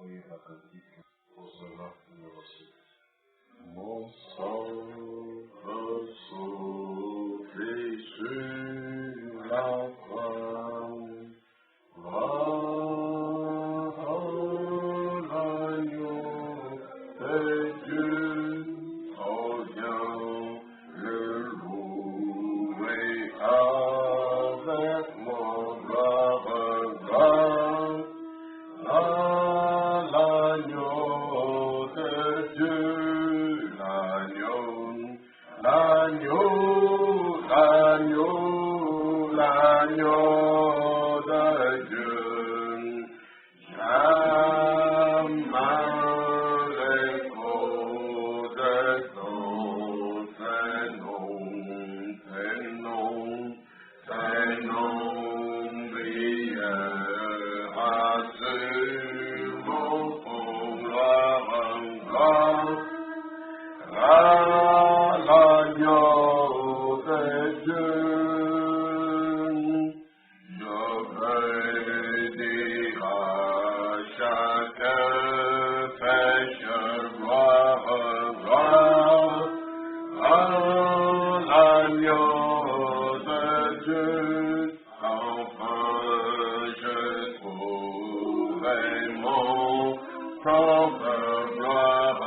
Oui, la cantique, pour cela, numéro 6. Mon sang soufflé sur la croix, l'agneau de Dieu, oh viens le louer avec mon gloire. L'agneau de Dieu, l'agneau de Dieu, jamais l'écho de ton nom brillera sur mon front, l'agneau de Dieu. Je veux dire à chaque pécheur gloire, l'agneau de Dieu. Enfin je trouverai mon propre gloire,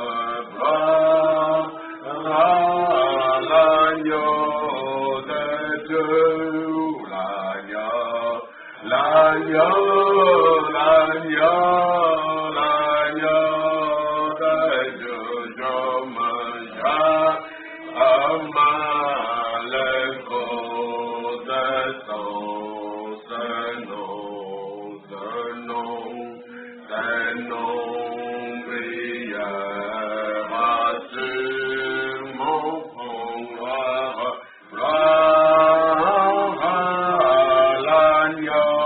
l'agneau de Dieu, l'agneau de Dieu, je me jamais l'écho de ce nom brillera sur mon front, l'agneau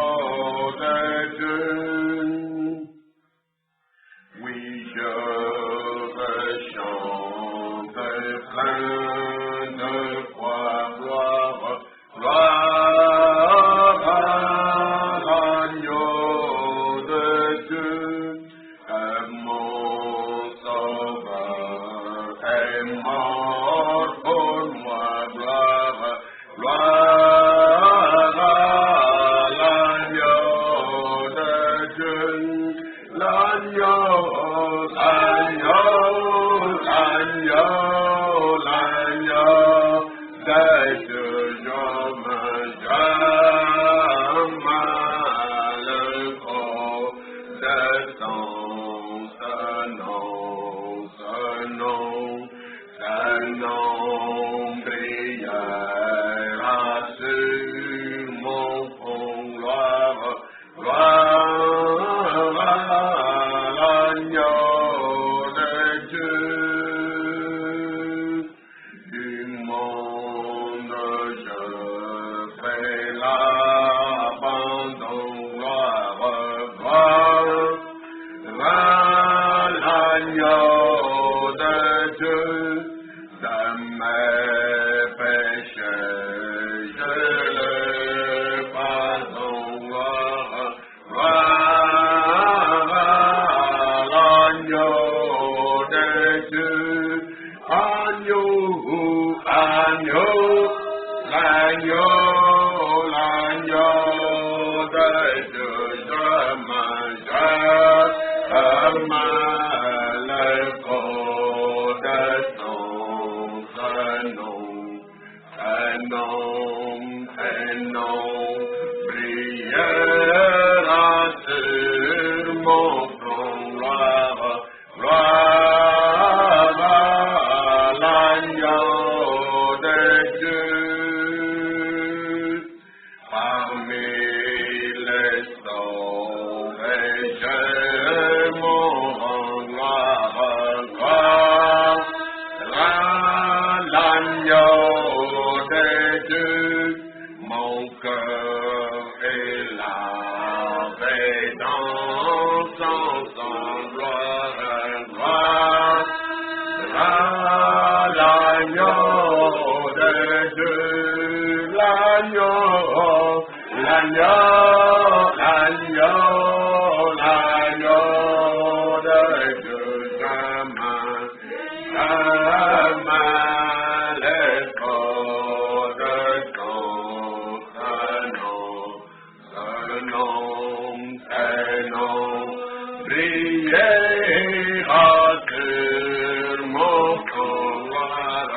de Dieu. Oui, je veux chanter plein de foi, gloire à l'agneau de Dieu, mon sauveur est mort pour moi, gloire à l'agneau de Dieu, l'agneau de Dieu, je me jamais l'écho de ce nom brillera sur mon front, gloire à l'agneau de Dieu. Du monde je fais l'abandon, gloire l'agneau de Dieu, de mes péchés je le pardonne, gloire l'agneau de Dieu, l'agneau de Dieu, je me l'écho de ton nom brillera sur mon front, gloire à l'agneau de Dieu. Parmi les sauvages, mon gloire, l'agneau de Dieu, mon cœur est lavé dans son sang, gloire, l'agneau de Dieu, l'agneau Priez à cœur mon gloire,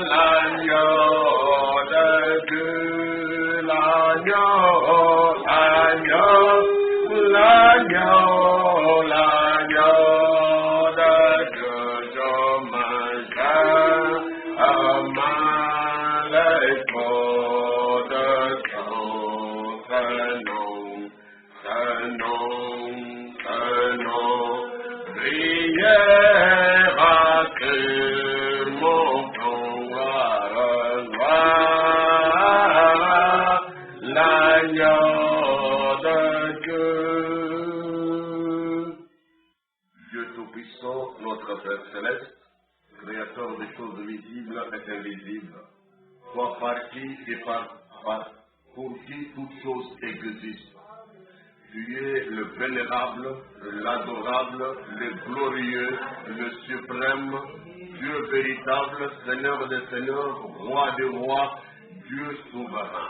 l'agneau de Dieu, l'agneau de Dieu, je mangerai les corps de Canon, prière à cœur mon gloire, l'agneau de Dieu. Dieu Tout-Puissant, notre Père Céleste, Créateur des choses visibles et invisibles, toi par qui et pour qui toute chose existe. Tu es le vénérable, l'adorable, le glorieux, le suprême, Dieu véritable, Seigneur des seigneurs, Roi des rois, Dieu souverain.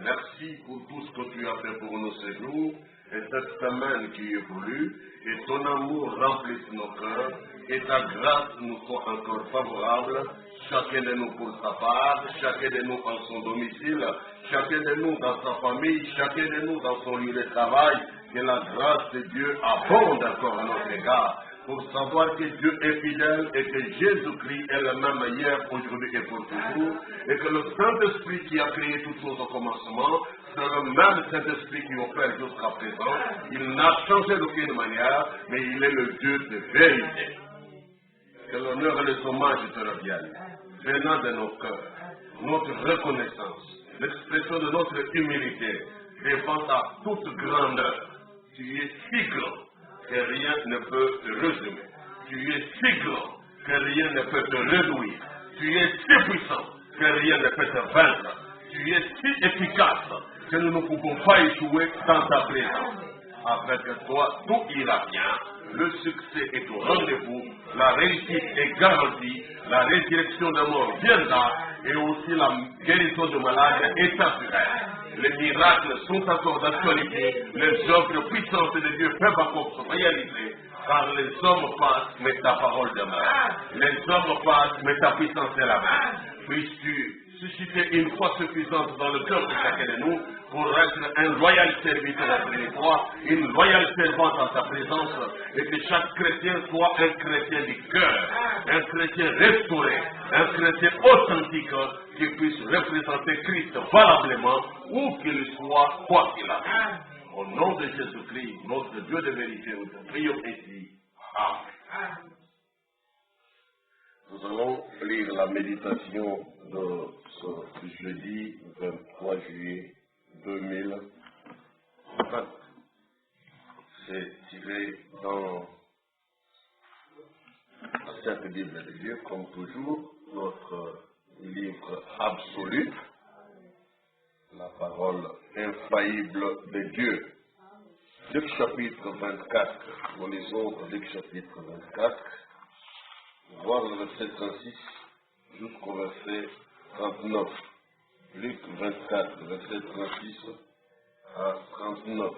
Merci pour tout ce que tu as fait pour nous ce jour et cette semaine qui est voulue, et ton amour remplisse nos cœurs, et ta grâce nous soit encore favorable, chacun de nous pour sa part, chacun de nous en son domicile, chacun de nous dans sa famille, chacun de nous dans son lieu de travail, que la grâce de Dieu abonde encore à notre égard, pour savoir que Dieu est fidèle et que Jésus-Christ est le même hier, aujourd'hui et pour toujours, et que le Saint-Esprit qui a créé toutes choses au commencement, c'est le même Saint-Esprit qui opère jusqu'à présent. Il n'a changé d'aucune manière, mais il est le Dieu de vérité. Que l'honneur et les hommages te reviennent, venant de nos cœurs, notre reconnaissance, l'expression de notre humilité, devant ta toute grandeur. Tu es si grand que rien ne peut te résumer. Tu es si grand que rien ne peut te réduire. Tu es si puissant que rien ne peut te vaincre. Tu es si efficace que nous ne pouvons pas échouer dans ta présence. Avec toi, tout ira bien. Le succès est au rendez-vous, la réussite est garantie, la résurrection de mort viendra et aussi la guérison de malades est assurée. Les miracles sont encore d'actualité, les œuvres puissantes de Dieu peuvent encore se réaliser, car les hommes passent, mais ta parole demeure. Les hommes passent, mais ta puissance est la même. Puisses-tu susciter une foi suffisante dans le cœur de chacun de nous pour être un loyal serviteur après toi, une loyale servante en ta présence, et que chaque chrétien soit un chrétien du cœur, un chrétien restauré, un chrétien authentique qui puisse représenter Christ valablement où qu'il soit, quoi qu'il arrive. Au nom de Jésus-Christ, notre Dieu de vérité, nous te prions ici. Amen. Nous allons lire la méditation de ce jeudi 23 juillet 2020. C'est tiré dans la Sainte Bible de Dieu, comme toujours, notre livre absolu, la parole infaillible de Dieu. Luc chapitre 24, nous lisons Luc chapitre 24, voir le verset 36 jusqu'au verset 39. Luc 24, verset 36 à 39.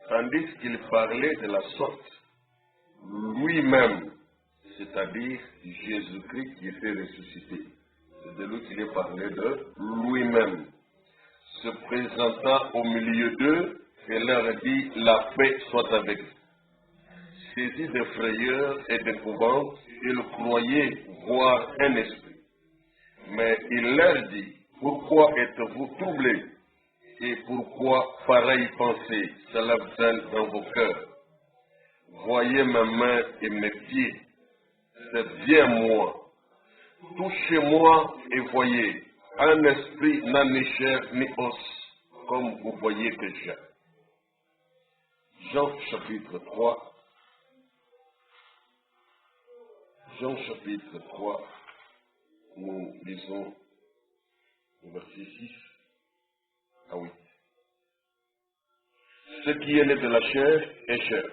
Tandis qu'il parlait de la sorte, lui-même, c'est-à-dire Jésus-Christ qui était ressuscité, c'est de lui qu'il est parlé de lui-même, se présenta au milieu d'eux et leur dit, la paix soit avec vous. Saisis de frayeur et d'épouvante, ils croyaient voir un esprit. Mais il leur dit, pourquoi êtes-vous troublés? Et pourquoi pareille pensée se lève-t-elle dans vos cœurs? Voyez mes mains et mes pieds, c'est bien moi. Touchez-moi et voyez, un esprit n'a ni chair ni os, comme vous voyez que j'ai. Jean chapitre 3. Jean chapitre 3, nous lisons le verset 6 à 8. Ce qui est né de la chair est chair,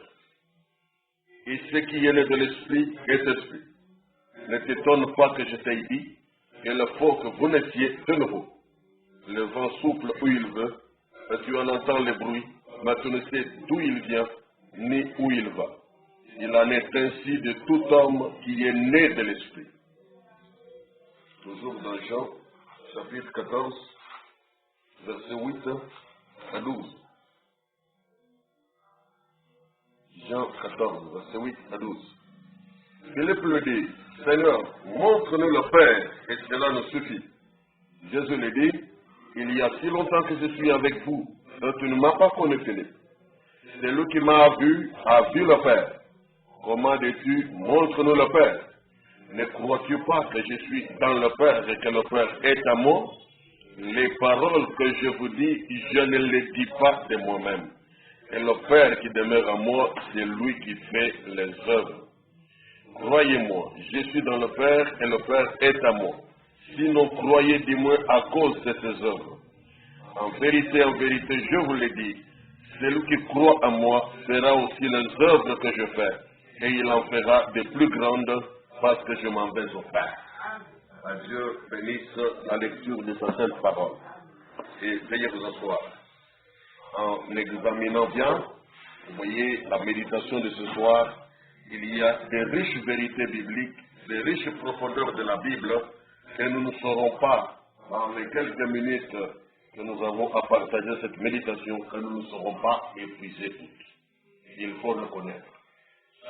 et ce qui est né de l'esprit est esprit. Ne t'étonne pas que je t'ai dit, il faut que vous naissiez de nouveau. Le vent souffle où il veut, et tu en entends le bruit, mais tu ne sais d'où il vient, ni où il va. Il en est ainsi de tout homme qui est né de l'Esprit. Toujours dans Jean, chapitre 14, versets 8 à 12. Jean 14, verset 8 à 12. Philippe lui dit, Seigneur, montre-nous le Père, et cela nous suffit. Jésus lui dit, il y a si longtemps que je suis avec vous, et tu ne m'as pas connu, Philippe. Celui qui m'a vu a vu le Père. Comment dis-tu, montre-nous le Père? Ne crois-tu pas que je suis dans le Père et que le Père est à moi? Les paroles que je vous dis, je ne les dis pas de moi-même. Et le Père qui demeure en moi, c'est lui qui fait les œuvres. Croyez-moi, je suis dans le Père et le Père est à moi. Sinon, croyez du moins à cause de ses œuvres. En vérité, je vous le dis, celui qui croit en moi fera aussi les œuvres que je fais, et il en fera de plus grandes parce que je m'en vais au Père. À Dieu bénisse la lecture de sa sainte parole. Et veuillez vous asseoir. En examinant bien, vous voyez la méditation de ce soir, il y a des riches vérités bibliques, des riches profondeurs de la Bible que nous ne saurons pas dans les quelques minutes que nous avons à partager cette méditation, que nous ne saurons pas épuiser toutes. Il faut le connaître.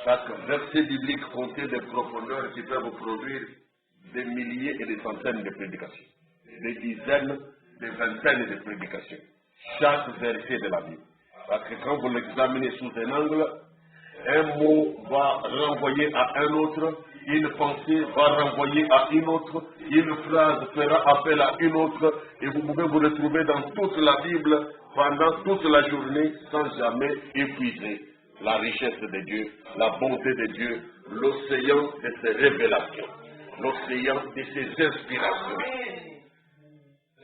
Chaque verset biblique contient des profondeurs qui peuvent produire des milliers et des centaines de prédications, des dizaines, des vingtaines de prédications. Chaque verset de la Bible. Parce que quand vous l'examinez sous un angle, un mot va renvoyer à un autre, une pensée va renvoyer à une autre, une phrase fera appel à une autre, et vous pouvez vous retrouver dans toute la Bible pendant toute la journée sans jamais épuiser la richesse de Dieu, la bonté de Dieu, l'océan de ses révélations, l'océan de ses inspirations.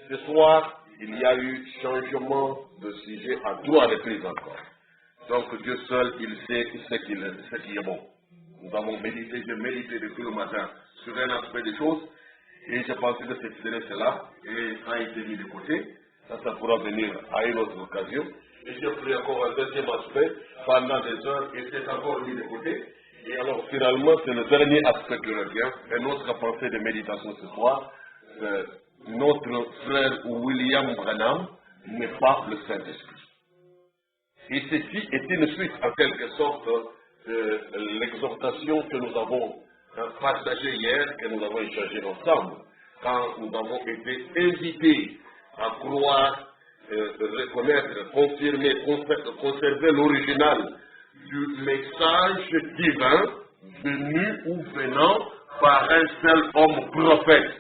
Ce soir, il y a eu changement de sujet à 3 reprises encore. Donc Dieu seul, il sait ce qui est bon. Nous avons médité, j'ai médité depuis le matin sur un aspect des choses, et je pensais que c'était cela, et ça a été mis de côté. Ça pourra venir à une autre occasion. Et j'ai pris encore un deuxième aspect pendant des heures, et c'est encore mis de côté. Et alors finalement, c'est le dernier aspect qui revient, et notre pensée de méditation ce soir, notre frère William Branham n'est pas le Saint-Esprit. Et ceci est une suite, en quelque sorte, de l'exhortation que nous avons partagée hier, que nous avons échangée ensemble, quand nous avons été invités à croire, reconnaître, confirmer, conserver l'original du message divin venu ou venant par un seul homme prophète,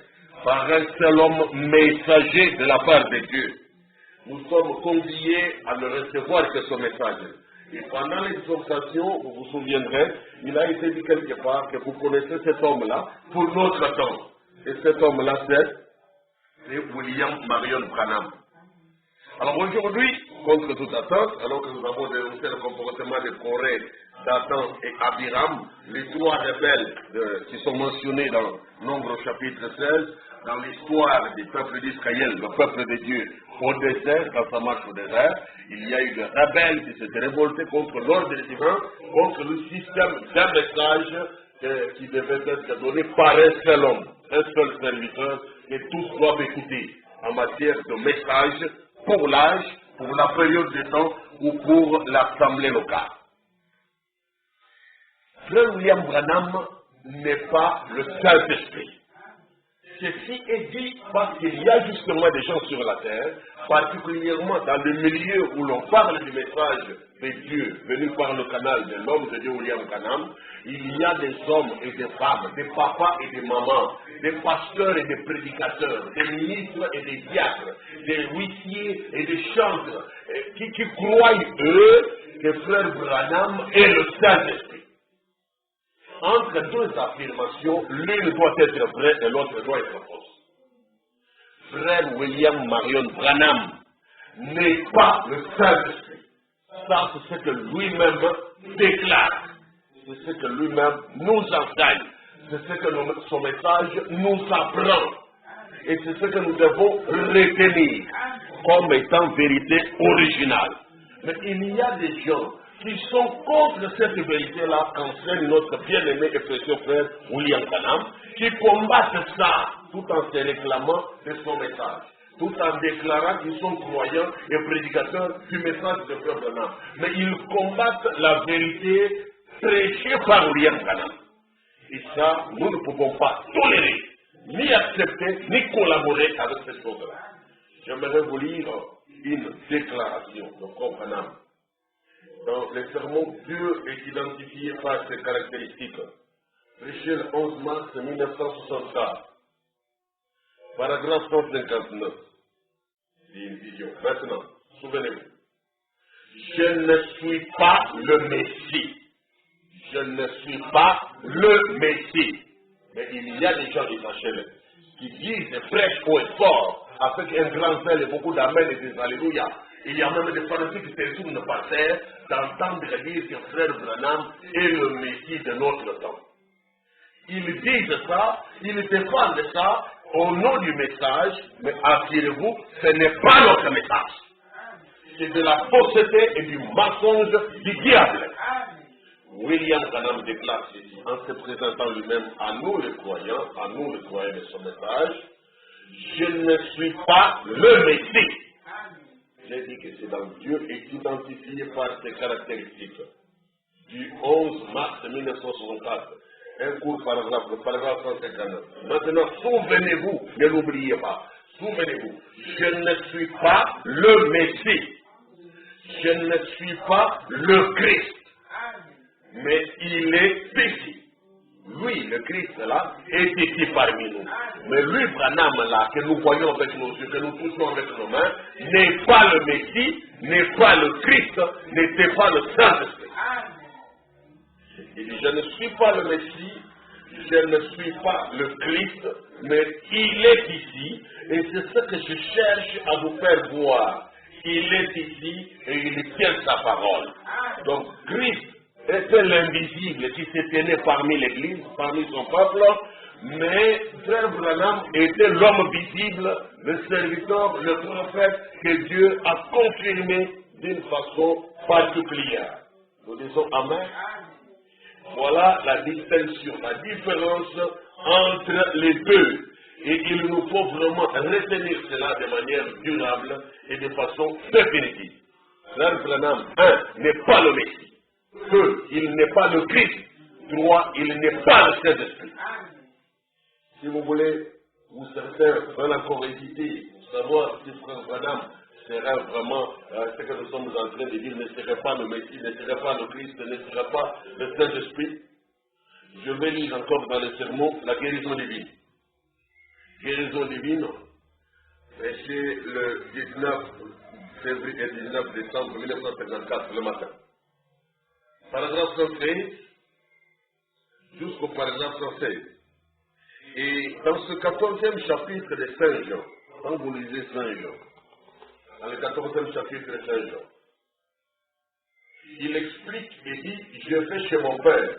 par un seul homme messager de la part de Dieu. Nous sommes conviés à ne recevoir que ce message. Et pendant l'exhortation, vous vous souviendrez, il a été dit quelque part que vous connaissez cet homme-là pour notre temps. Et cet homme-là, c'est William Marion Branham. Alors aujourd'hui, contre toute attente, alors que nous avons dénoncé le comportement de Corée, Dathan et Abiram, les 3 rebelles qui sont mentionnés dans Nombre chapitre 16, dans l'histoire du peuple d'Israël, le peuple de Dieu, au désert, dans sa marche au désert, il y a eu des rebelles qui s'étaient révoltés contre l'ordre divin, contre le système d'un message qui devait être donné par un seul homme, un seul serviteur, que tous doivent écouter en matière de message pour l'âge, pour la période de temps ou pour l'assemblée locale. Frère William Branham n'est pas le Saint-Esprit. Ceci est dit parce qu'il y a justement des gens sur la terre, particulièrement dans le milieu où l'on parle du message de Dieu venu par le canal de l'homme de Dieu William Branham. Il y a des hommes et des femmes, des papas et des mamans, des pasteurs et des prédicateurs, des ministres et des diacres, des huissiers et des chantres qui croient, eux, que Frère Branham est le Saint-Esprit. Entre deux affirmations, l'une doit être vraie et l'autre doit être fausse. Frère William Marion Branham n'est pas le Saint-Esprit. Ça, c'est ce que lui-même déclare. C'est ce que lui-même nous enseigne. C'est ce que son message nous apprend. Et c'est ce que nous devons retenir. comme étant vérité originale. Mais il y a des gens qui sont contre cette vérité-là qu'enseigne notre bien-aimé et précieux frère William Branham, qui combattent ça tout en se réclamant de son message, tout en déclarant qu'ils sont croyants et prédicateurs du message de frère Branham. Mais ils combattent la vérité prêchée par William Branham. Et ça, nous ne pouvons pas tolérer, ni accepter, ni collaborer avec ces choses-là. J'aimerais vous lire une déclaration de frère Branham. Dans les sermons, Dieu est identifié par ses caractéristiques. Prêché le 11 mars 1964, paragraphe 159. C'est une vision. Maintenant, souvenez-vous. Je ne suis pas le Messie. Je ne suis pas le Messie. Mais il y a des gens essentiels qui disent et prêchent haut et fort avec un grand zèle et beaucoup d'amen et des alléluia. Il y a même des fanatiques qui se retournent par terre d'entendre dire que frère Branham est le Messie de notre temps. Ils disent ça, ils défendent ça au nom du message, mais assurez-vous, ce n'est pas notre message. C'est de la fausseté et du mensonge du diable. William Branham déclare ceci en se présentant lui-même à nous les croyants de son message. Je ne suis pas le Messie. J'ai dit que c'est dans Dieu est identifié par ses caractéristiques. Du 11 mars 1964, un court paragraphe, le paragraphe 159. Maintenant, souvenez-vous, ne l'oubliez pas, souvenez-vous, je ne suis pas le Messie. Je ne suis pas le Christ. Mais il est ici. Lui, le Christ là, est ici parmi nous. Mais lui, Branham là, que nous voyons avec nos yeux, que nous touchons avec nos mains, n'est pas le Messie, n'est pas le Christ, n'était pas le Saint-Esprit. Il dit, je ne suis pas le Messie, je ne suis pas le Christ, mais il est ici, et c'est ce que je cherche à vous faire voir. Il est ici et il tient sa parole. Donc, Christ était l'invisible qui s'était né parmi l'Église, parmi son peuple, mais frère Branham était l'homme visible, le serviteur, le prophète que Dieu a confirmé d'une façon particulière. Nous disons Amen. Voilà la distinction, la différence entre les deux. Et il nous faut vraiment retenir cela de manière durable et de façon définitive. Frère Branham, 1, n'est pas le Messie. 2, il n'est pas le Christ. 3, il n'est pas le Saint-Esprit. Si vous voulez vous certains veulent encore hésiter, savoir si frère Branham sera vraiment ce que nous sommes en train de dire, ne serait pas le Messie, ne serait pas le Christ, ne serait pas le Saint-Esprit. Je vais lire encore dans le sermon la guérison divine. Guérison divine, c'est le 19 février et 19 décembre 1954, le matin. Paragraphe 113 jusqu'au paragraphe 116. Et dans ce 14e chapitre de Saint Jean, quand vous lisez Saint Jean, dans le 14e chapitre de Saint Jean, il explique et dit, je vais chez mon Père.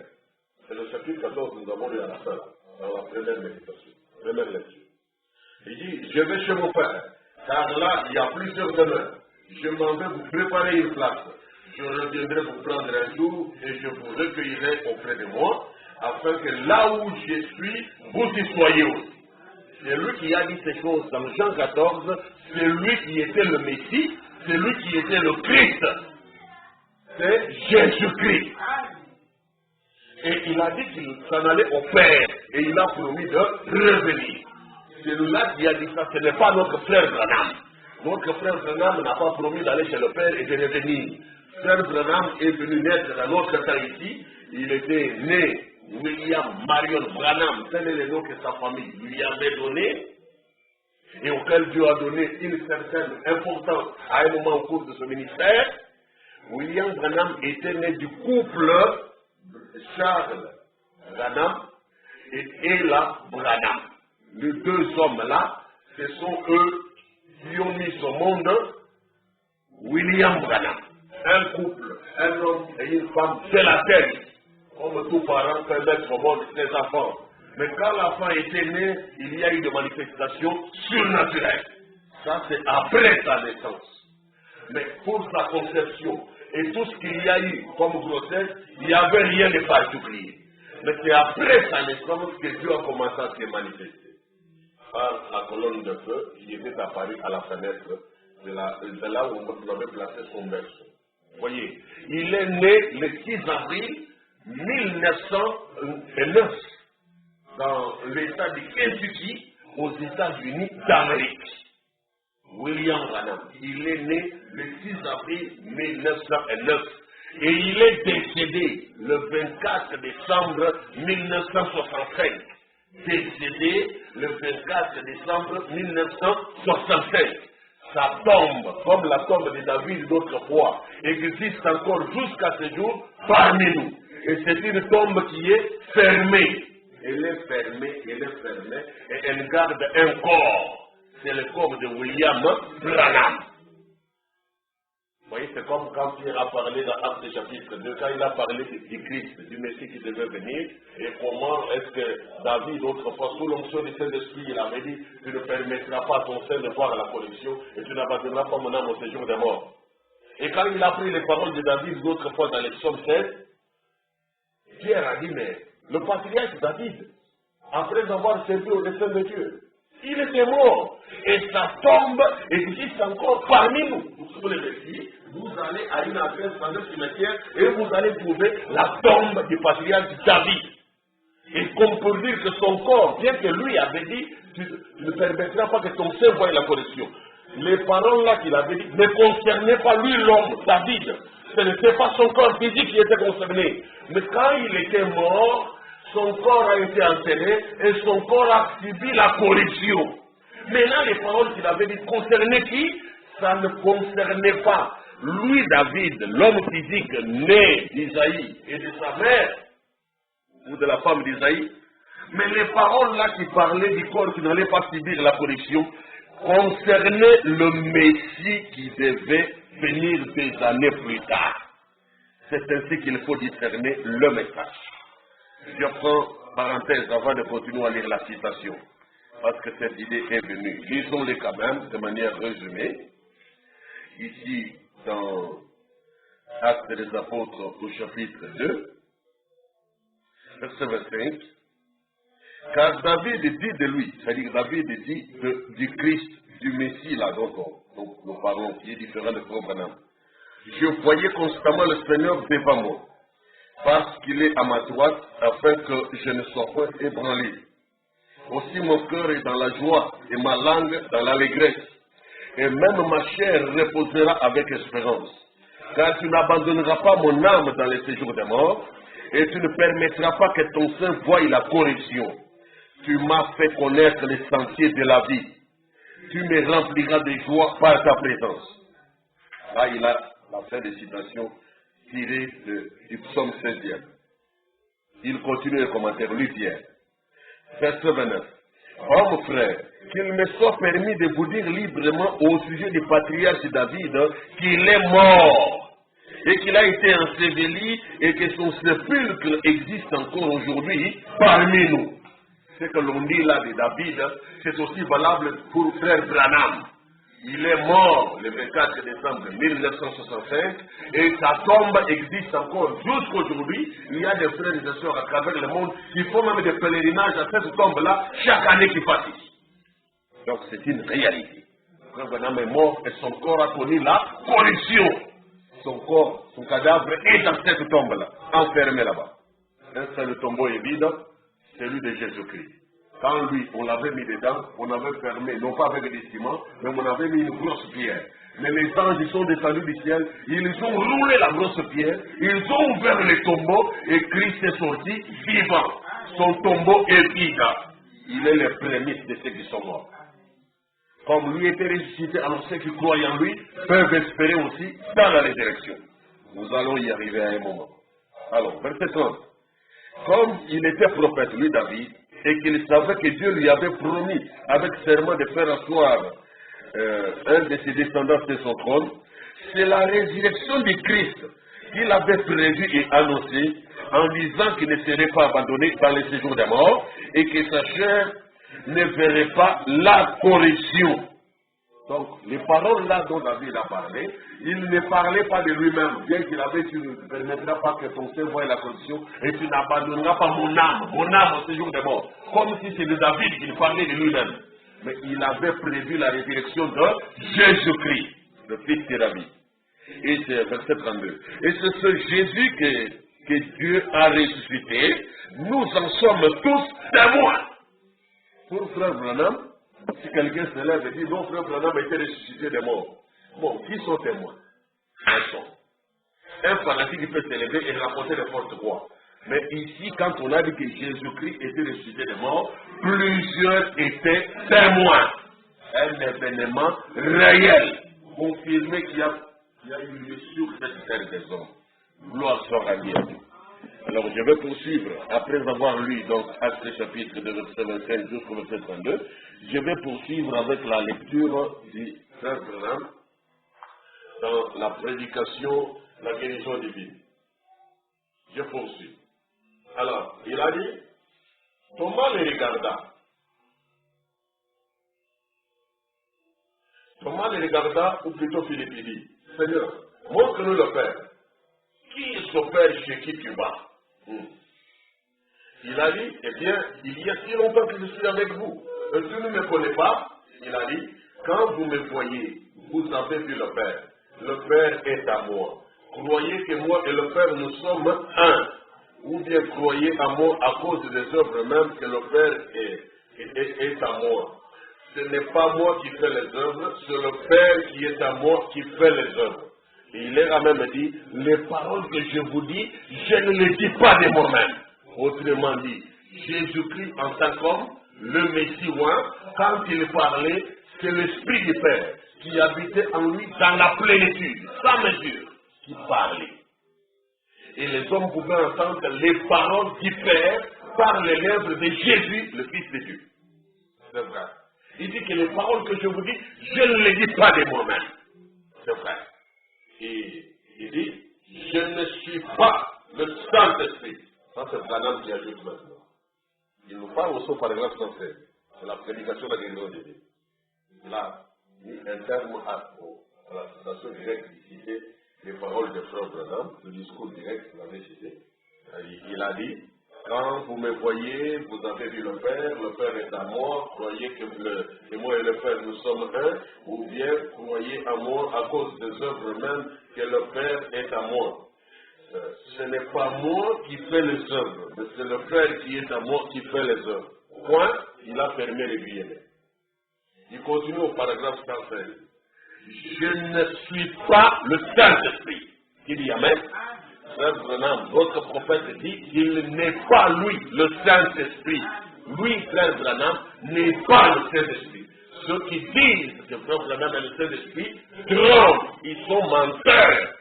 C'est le chapitre 14 que nous avons lu à la fin, dans la première méditation, première lecture. Il dit, je vais chez mon Père, car là, il y a plusieurs demeures. Je m'en vais vous préparer une place. Je reviendrai vous prendre un jour et je vous recueillerai auprès de moi, afin que là où je suis, vous y soyez aussi. C'est lui qui a dit ces choses dans Jean 14, c'est lui qui était le Messie, c'est lui qui était le Christ. C'est Jésus-Christ. Et il a dit qu'il s'en allait au Père, et il a promis de revenir. C'est lui-là qui a dit ça, ce n'est pas notre frère Branham. Notre frère Branham n'a pas promis d'aller chez le Père et de revenir. Frère Branham est venu naître dans notre temps ici. Il était né William Marion Branham, tel est le nom que sa famille lui avait donné, et auquel Dieu a donné une certaine importance à un moment au cours de ce ministère. William Branham était né du couple Charles Branham et Ella Branham. Les deux hommes-là, ce sont eux qui ont mis au monde William Branham. Un couple, un homme et une femme de la terre. Comme tout parent peut mettre au monde ses enfants. Mais quand l'enfant était né, il y a eu des manifestations surnaturelles. Ça, c'est après sa naissance. Mais pour sa conception et tout ce qu'il y a eu comme grossesse, il n'y avait rien de particulier. Mais c'est après sa naissance que Dieu a commencé à se manifester. Par la colonne de feu qui était apparue à la fenêtre de là où on avait placé son berceau. Voyez, il est né le 6 avril 1909 dans l'état de Kentucky aux États-Unis d'Amérique. William Branham. Il est né le 6 avril 1909 et il est décédé le 24 décembre 1965. Décédé le 24 décembre 1965. Sa tombe, comme la tombe de David d'autrefois, existe encore jusqu'à ce jour parmi nous. Et c'est une tombe qui est fermée. Elle est fermée, et elle garde un corps. C'est le corps de William Branham. Vous voyez, c'est comme quand Pierre a parlé dans Actes chapitre 2, quand il a parlé du Christ, du Messie qui devait venir, et comment est-ce que David, autrefois, sous l'onction du Saint-Esprit, il avait dit, tu ne permettras pas à ton sein de voir la corruption, et tu n'abandonneras pas mon âme au séjour des morts. Et quand il a pris les paroles de David, d'autrefois dans les psaumes 7, Pierre a dit, mais le patriarche David, après avoir servi au dessein de Dieu, il était mort. Et sa tombe existe encore parmi nous. Vous souvenez ici, vous allez à une adresse dans le cimetière et vous allez trouver la tombe du patriarche David. Et qu'on peut dire que son corps, bien que lui avait dit, tu ne permettras pas que ton sein voie la corruption. Les paroles là qu'il avait dit ne concernaient pas lui, l'homme, David. Ce n'était pas son corps physique qui était concerné. Mais quand il était mort, son corps a été enterré et son corps a subi la corruption. Maintenant, les paroles qu'il avait dites concernaient qui? Ça ne concernait pas lui, David, l'homme physique né d'Isaïe et de sa mère, ou de la femme d'Isaïe. Mais les paroles là qui parlaient du corps qui n'allait pas subir la corruption concernaient le Messie qui devait venir des années plus tard. C'est ainsi qu'il faut discerner le message. Je prends parenthèse avant de continuer à lire la citation, parce que cette idée est venue. Lisons-les quand même de manière résumée. Ici, dans Actes des Apôtres au chapitre 2, verset 25. Car David dit de lui, c'est-à-dire David dit du Christ, du Messie là, donc nous parlons, qui est différent de Frère Branham. Je voyais constamment le Seigneur devant moi, parce qu'il est à ma droite, afin que je ne sois pas ébranlé. Aussi mon cœur est dans la joie, et ma langue dans l'allégresse. Et même ma chair reposera avec espérance. Car tu n'abandonneras pas mon âme dans les séjours des morts, et tu ne permettras pas que ton sein voie la corruption. Tu m'as fait connaître les sentiers de la vie. Tu me rempliras de joie par ta présence. Là, il a la fin des citations tirées du psaume 16e. Il continue le commentaire, lui Pierre. Verset 29. Oh mon frère, qu'il me soit permis de vous dire librement au sujet du patriarche David qu'il est mort et qu'il a été enseveli et que son sépulcre existe encore aujourd'hui parmi nous. Ce que l'on dit là de David, c'est aussi valable pour frère Branham. Il est mort le 24 décembre 1965 et sa tombe existe encore jusqu'aujourd'hui. Il y a des frères et des sœurs à travers le monde qui font même des pèlerinages à cette tombe-là chaque année qui passe ici. Donc c'est une réalité. Frère Branham est mort et son corps a connu la corruption. Son corps, son cadavre est dans cette tombe-là, enfermé là-bas. Un seul tombeau est vide, celui de Jésus-Christ. Quand lui, on l'avait mis dedans, on avait fermé, non pas avec des ciments, mais on avait mis une grosse pierre. Mais les anges, ils sont descendus du ciel, ils ont roulé la grosse pierre, ils ont ouvert les tombeaux, et Christ est sorti vivant. Son tombeau est vide. Il est le premier de ceux qui sont morts. Comme lui était ressuscité, alors ceux qui croient en lui peuvent espérer aussi dans la résurrection. Nous allons y arriver à un moment. Alors, verset 30. Comme il était prophète, lui David, et qu'il savait que Dieu lui avait promis avec serment de faire asseoir un de ses descendants sur son trône, c'est la résurrection du Christ qu'il avait prévu et annoncé en disant qu'il ne serait pas abandonné dans les séjours des morts et que sa chair ne verrait pas la corruption. Donc, les paroles là dont David a parlé, il ne parlait pas de lui-même, bien qu'il avait dit, ne permettra pas que ton sein voie la corruption, et tu n'abandonneras pas mon âme au séjour des morts. Comme si c'est de David qu'il parlait de lui-même. Mais il avait prévu la résurrection de Jésus-Christ, le fils de David. Et c'est verset 32. Et c'est ce Jésus que Dieu a ressuscité, nous en sommes tous témoins. Pour frère Branham, si quelqu'un se lève et dit non, frère Branham a été ressuscité des morts. Bon, qui sont témoins? Un fanatique peut se lever et raconter n'importe quoi. Mais ici, quand on a dit que Jésus-Christ était ressuscité des morts, plusieurs étaient témoins. Un événement réel, confirmé qu'il y a eu lieu sur cette terre des hommes. Gloire soit à Dieu. Alors je vais poursuivre, après avoir lu donc Actes chapitre de verset 25 jusqu'au verset 32, je vais poursuivre avec la lecture du frère Branham dans la prédication, la guérison divine. Je poursuis. Alors, il a dit, Thomas le regarda. Thomas le regarda, ou plutôt Philippe dit, Seigneur, montre-nous le Père. Qui est ce Père chez qui tu vas? Il a dit, eh bien, il y a si longtemps que je suis avec vous. Et tu ne me connais pas? Il a dit, quand vous me voyez, vous avez vu le Père. Le Père est à moi. Croyez que moi et le Père, nous sommes un. Ou bien croyez à moi à cause des œuvres même que le Père est à moi. Ce n'est pas moi qui fais les œuvres, c'est le Père qui est à moi qui fait les œuvres. Et il leur a même dit, les paroles que je vous dis, je ne les dis pas de moi-même. Autrement dit, Jésus-Christ en tant qu'homme, le Messie oint, quand il parlait, c'est l'Esprit du Père qui habitait en lui dans la plénitude, sans mesure, qui parlait. Et les hommes pouvaient entendre les paroles du Père par les lèvres de Jésus, le Fils de Dieu. C'est vrai. Il dit que les paroles que je vous dis, je ne les dis pas de moi-même. C'est vrai. Et il dit, je ne suis pas le Saint-Esprit. Ça, c'est Branham qui ajoute maintenant. Il nous parle aussi au paragraphe 116. C'est la prédication de la guérison de Dieu. Il a mis un terme à la citation directe qui citait les paroles de Frère Branham, le discours direct qu'il avait cité. Il a dit, quand vous me voyez, vous avez vu le Père est à moi, croyez que moi et le Père nous sommes un, ou bien croyez à moi à cause des œuvres même que le Père est à moi. Ce n'est pas moi qui fais les œuvres, mais c'est le Père qui est à moi qui fait les œuvres. Point, il a fermé les guillemets. Il continue au paragraphe 116. Je ne suis pas le Saint-Esprit. Il dit Amen. Frère Branham, votre prophète dit qu'il n'est pas lui, le Saint-Esprit. Lui, Frère Branham, n'est pas le Saint-Esprit. Ceux qui disent que Frère Branham est le Saint-Esprit, trompent, ils sont menteurs.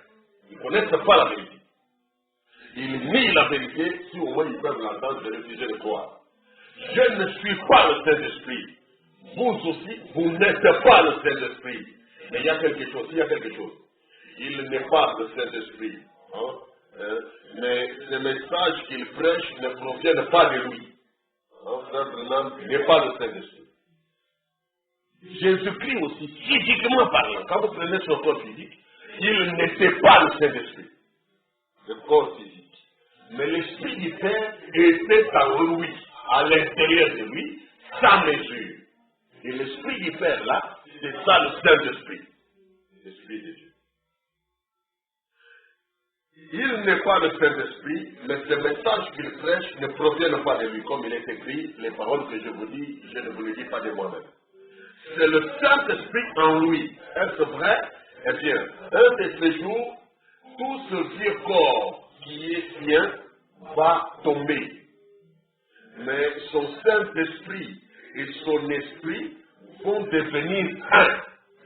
Ils ne connaissent pas la vérité. Ils nient la vérité, si au moins ils peuvent l'entendre, je refuse de croire. Je ne suis pas le Saint-Esprit. Vous aussi, vous n'êtes pas le Saint-Esprit. Mais il y a quelque chose, Il n'est pas le Saint-Esprit. Mais ces messages qu'il prêche ne proviennent pas de lui. Frère Branham n'est pas le Saint-Esprit. Jésus-Christ aussi, physiquement parlant, quand vous prenez son corps physique, il n'était pas le Saint-Esprit. Le corps physique. Mais l'Esprit du Père était en lui, à l'intérieur de lui, sans mesure. Et l'Esprit du Père là, c'est ça le Saint-Esprit. L'Esprit de Dieu. Il n'est pas le Saint-Esprit, mais ce message qu'il prêche ne provient pas de lui. Comme il est écrit, les paroles que je vous dis, je ne vous les dis pas de moi-même. C'est le Saint-Esprit en lui. Est-ce vrai? Eh bien, un de ces jours, tout ce vieux corps qui est sien va tomber. Mais son Saint-Esprit et son esprit vont devenir un.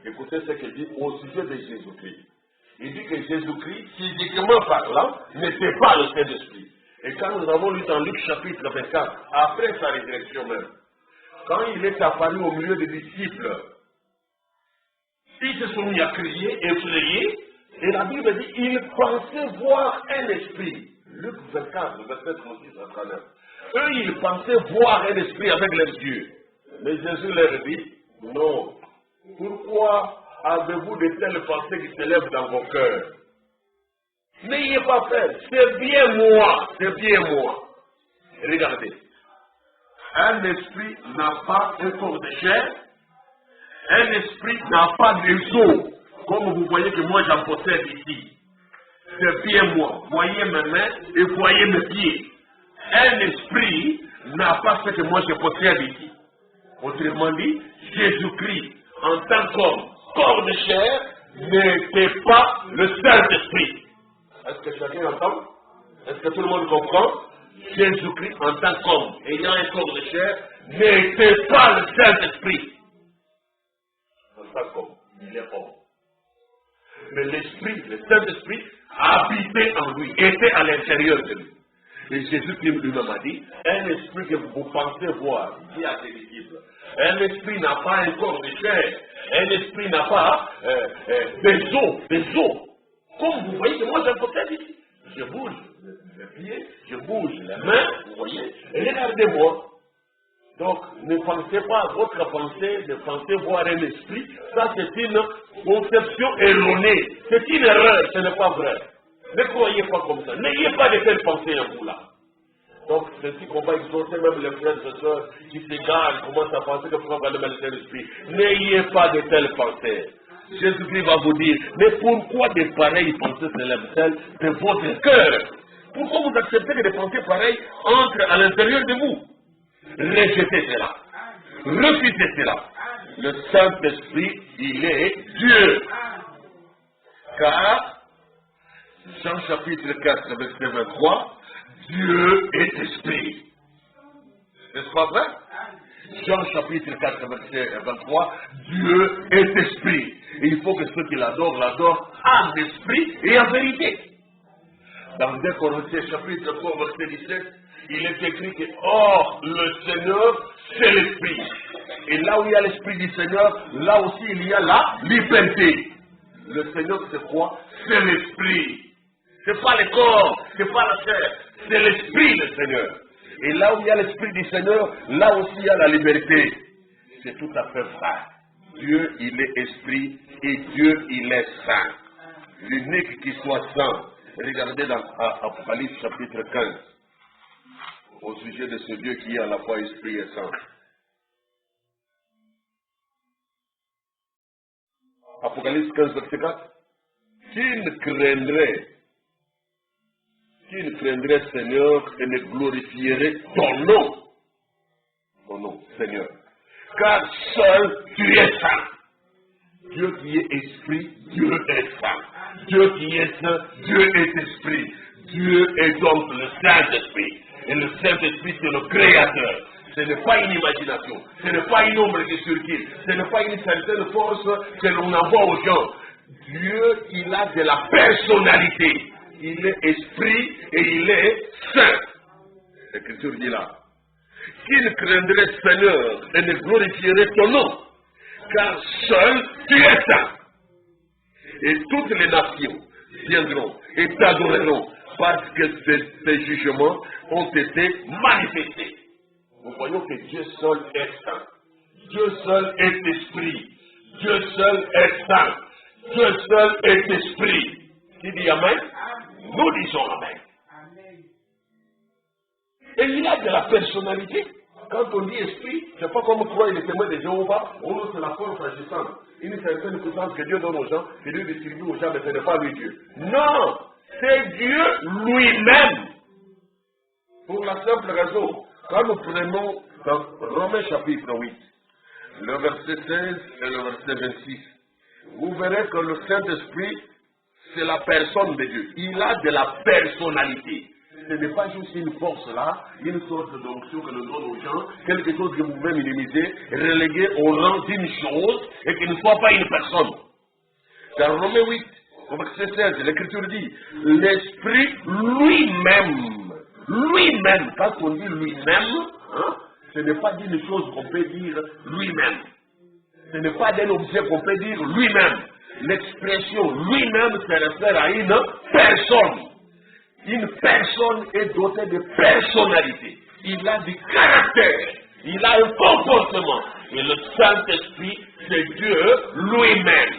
Écoutez ce qu'il dit au sujet de Jésus-Christ. Il dit que Jésus-Christ, physiquement parlant, n'était pas le Saint-Esprit. Et quand nous avons lu dans Luc chapitre 24, après sa résurrection même, quand il est apparu au milieu des disciples, ils se sont mis à crier, effrayés, et la Bible dit ils pensaient voir un esprit. Luc 24, verset 36 à 39. Eux, ils pensaient voir un esprit avec leurs yeux. Mais Jésus leur dit, non, Pourquoi avez-vous de telles pensées qui s'élèvent dans vos cœurs? N'ayez pas peur, c'est bien moi, c'est bien moi. Regardez, un esprit n'a pas un corps de chair, un esprit n'a pas des os, comme vous voyez que moi j'en possède ici. C'est bien moi, voyez mes mains et voyez mes pieds. Un esprit n'a pas ce que moi je possède ici. Autrement dit, Jésus-Christ, en tant qu'homme, corps de chair, n'était pas le Saint-Esprit. Est-ce que chacun entend? Est-ce que tout le monde comprend? Jésus-Christ, en tant qu'homme, ayant un corps de chair, n'était pas le Saint-Esprit. En tant qu'homme, il est homme. Mais l'Esprit, le Saint-Esprit, habitait en lui, était à l'intérieur de lui. Et Jésus lui-même a dit, un esprit que vous pensez voir, dit à ses disciples, un esprit n'a pas un corps de chair, un esprit n'a pas des os. Comme vous voyez que moi j'en possède ici. Je bouge les pieds, je bouge les mains, vous voyez, regardez-moi. Donc, ne pensez pas à votre pensée, de penser voir un esprit, ça c'est une conception erronée, c'est une erreur, ce n'est pas vrai. Ne croyez pas comme ça, n'ayez pas de telles pensées en vous là. Donc, c'est ainsi qu'on va exhorter même les frères et sœurs qui s'égarent, commencent à penser que pourquoi va le mal de l'esprit. N'ayez pas de telles pensées. Jésus-Christ va vous dire, mais pourquoi de pareilles pensées s'élèvent-elles de votre cœur? Pourquoi vous acceptez que des pensées pareilles entrent à l'intérieur de vous? Rejetez cela. Refusez cela. Le Saint-Esprit, il est Dieu. Car, Jean chapitre 4, verset 23, Dieu est esprit. N'est-ce pas vrai? Jean chapitre 4, verset 23, Dieu est esprit. Et il faut que ceux qui l'adorent en esprit et en vérité. Dans 2 Corinthiens chapitre 3, verset 17, il est écrit que, or, le Seigneur, c'est l'esprit. Et là où il y a l'esprit du Seigneur, là aussi il y a la liberté. Le Seigneur, c'est quoi? C'est l'esprit. C'est pas le corps, c'est pas la chair, c'est l'esprit, le Seigneur. Et là où il y a l'esprit du Seigneur, là aussi il y a la liberté. C'est tout à fait vrai. Dieu, il est esprit et Dieu, il est saint. L'unique qui soit saint. Regardez dans Apocalypse chapitre 15, au sujet de ce Dieu qui est à la fois esprit et saint. Apocalypse 15, verset 4. Qui ne craindrait, Seigneur, et ne glorifierait ton nom? Ton nom, Seigneur. Car seul tu es saint. Dieu qui est esprit, Dieu est saint. Dieu qui est saint, Dieu est esprit. Dieu est donc le Saint-Esprit. Et le Saint-Esprit, c'est le Créateur. Ce n'est pas une imagination. Ce n'est pas une ombre qui circule. Ce n'est pas une certaine force que l'on envoie aux gens. Dieu, il a de la personnalité. Il est esprit et il est saint. L'Écriture dit là. Qui ne craindrait Seigneur et ne glorifierait ton nom? Car seul tu es saint. Et toutes les nations viendront et t'adoreront parce que ces jugements ont été manifestés. Nous voyons que Dieu seul est saint. Dieu seul est esprit. Dieu seul est saint. Dieu seul est esprit. Qui dit Amen? Nous disons Amen. Et il y a de la personnalité. Quand on dit esprit, c'est pas comme croire les témoins de Jéhovah, on c'est la force agissante. Une certaine puissance que Dieu donne aux gens, que Dieu distribue aux gens, mais ce n'est pas lui Dieu. Non, c'est Dieu lui-même. Pour la simple raison, quand nous prenons dans Romains chapitre 8, le verset 16 et le verset 26, vous verrez que le Saint-Esprit, c'est la personne de Dieu. Il a de la personnalité. Ce n'est pas juste une force là, une sorte d'onction que nous donnons aux gens, quelque chose que vous pouvez minimiser, reléguer au rang d'une chose et qu'il ne soit pas une personne. Dans Romains 8, au verset 16, l'Écriture dit, l'Esprit lui-même, quand on dit lui-même, ce n'est pas d'une chose qu'on peut dire lui-même. Ce n'est pas d'un objet qu'on peut dire lui-même. L'expression lui-même se réfère à une personne. Une personne est dotée de personnalité. Il a du caractère. Il a un comportement. Et le Saint-Esprit, c'est Dieu lui-même.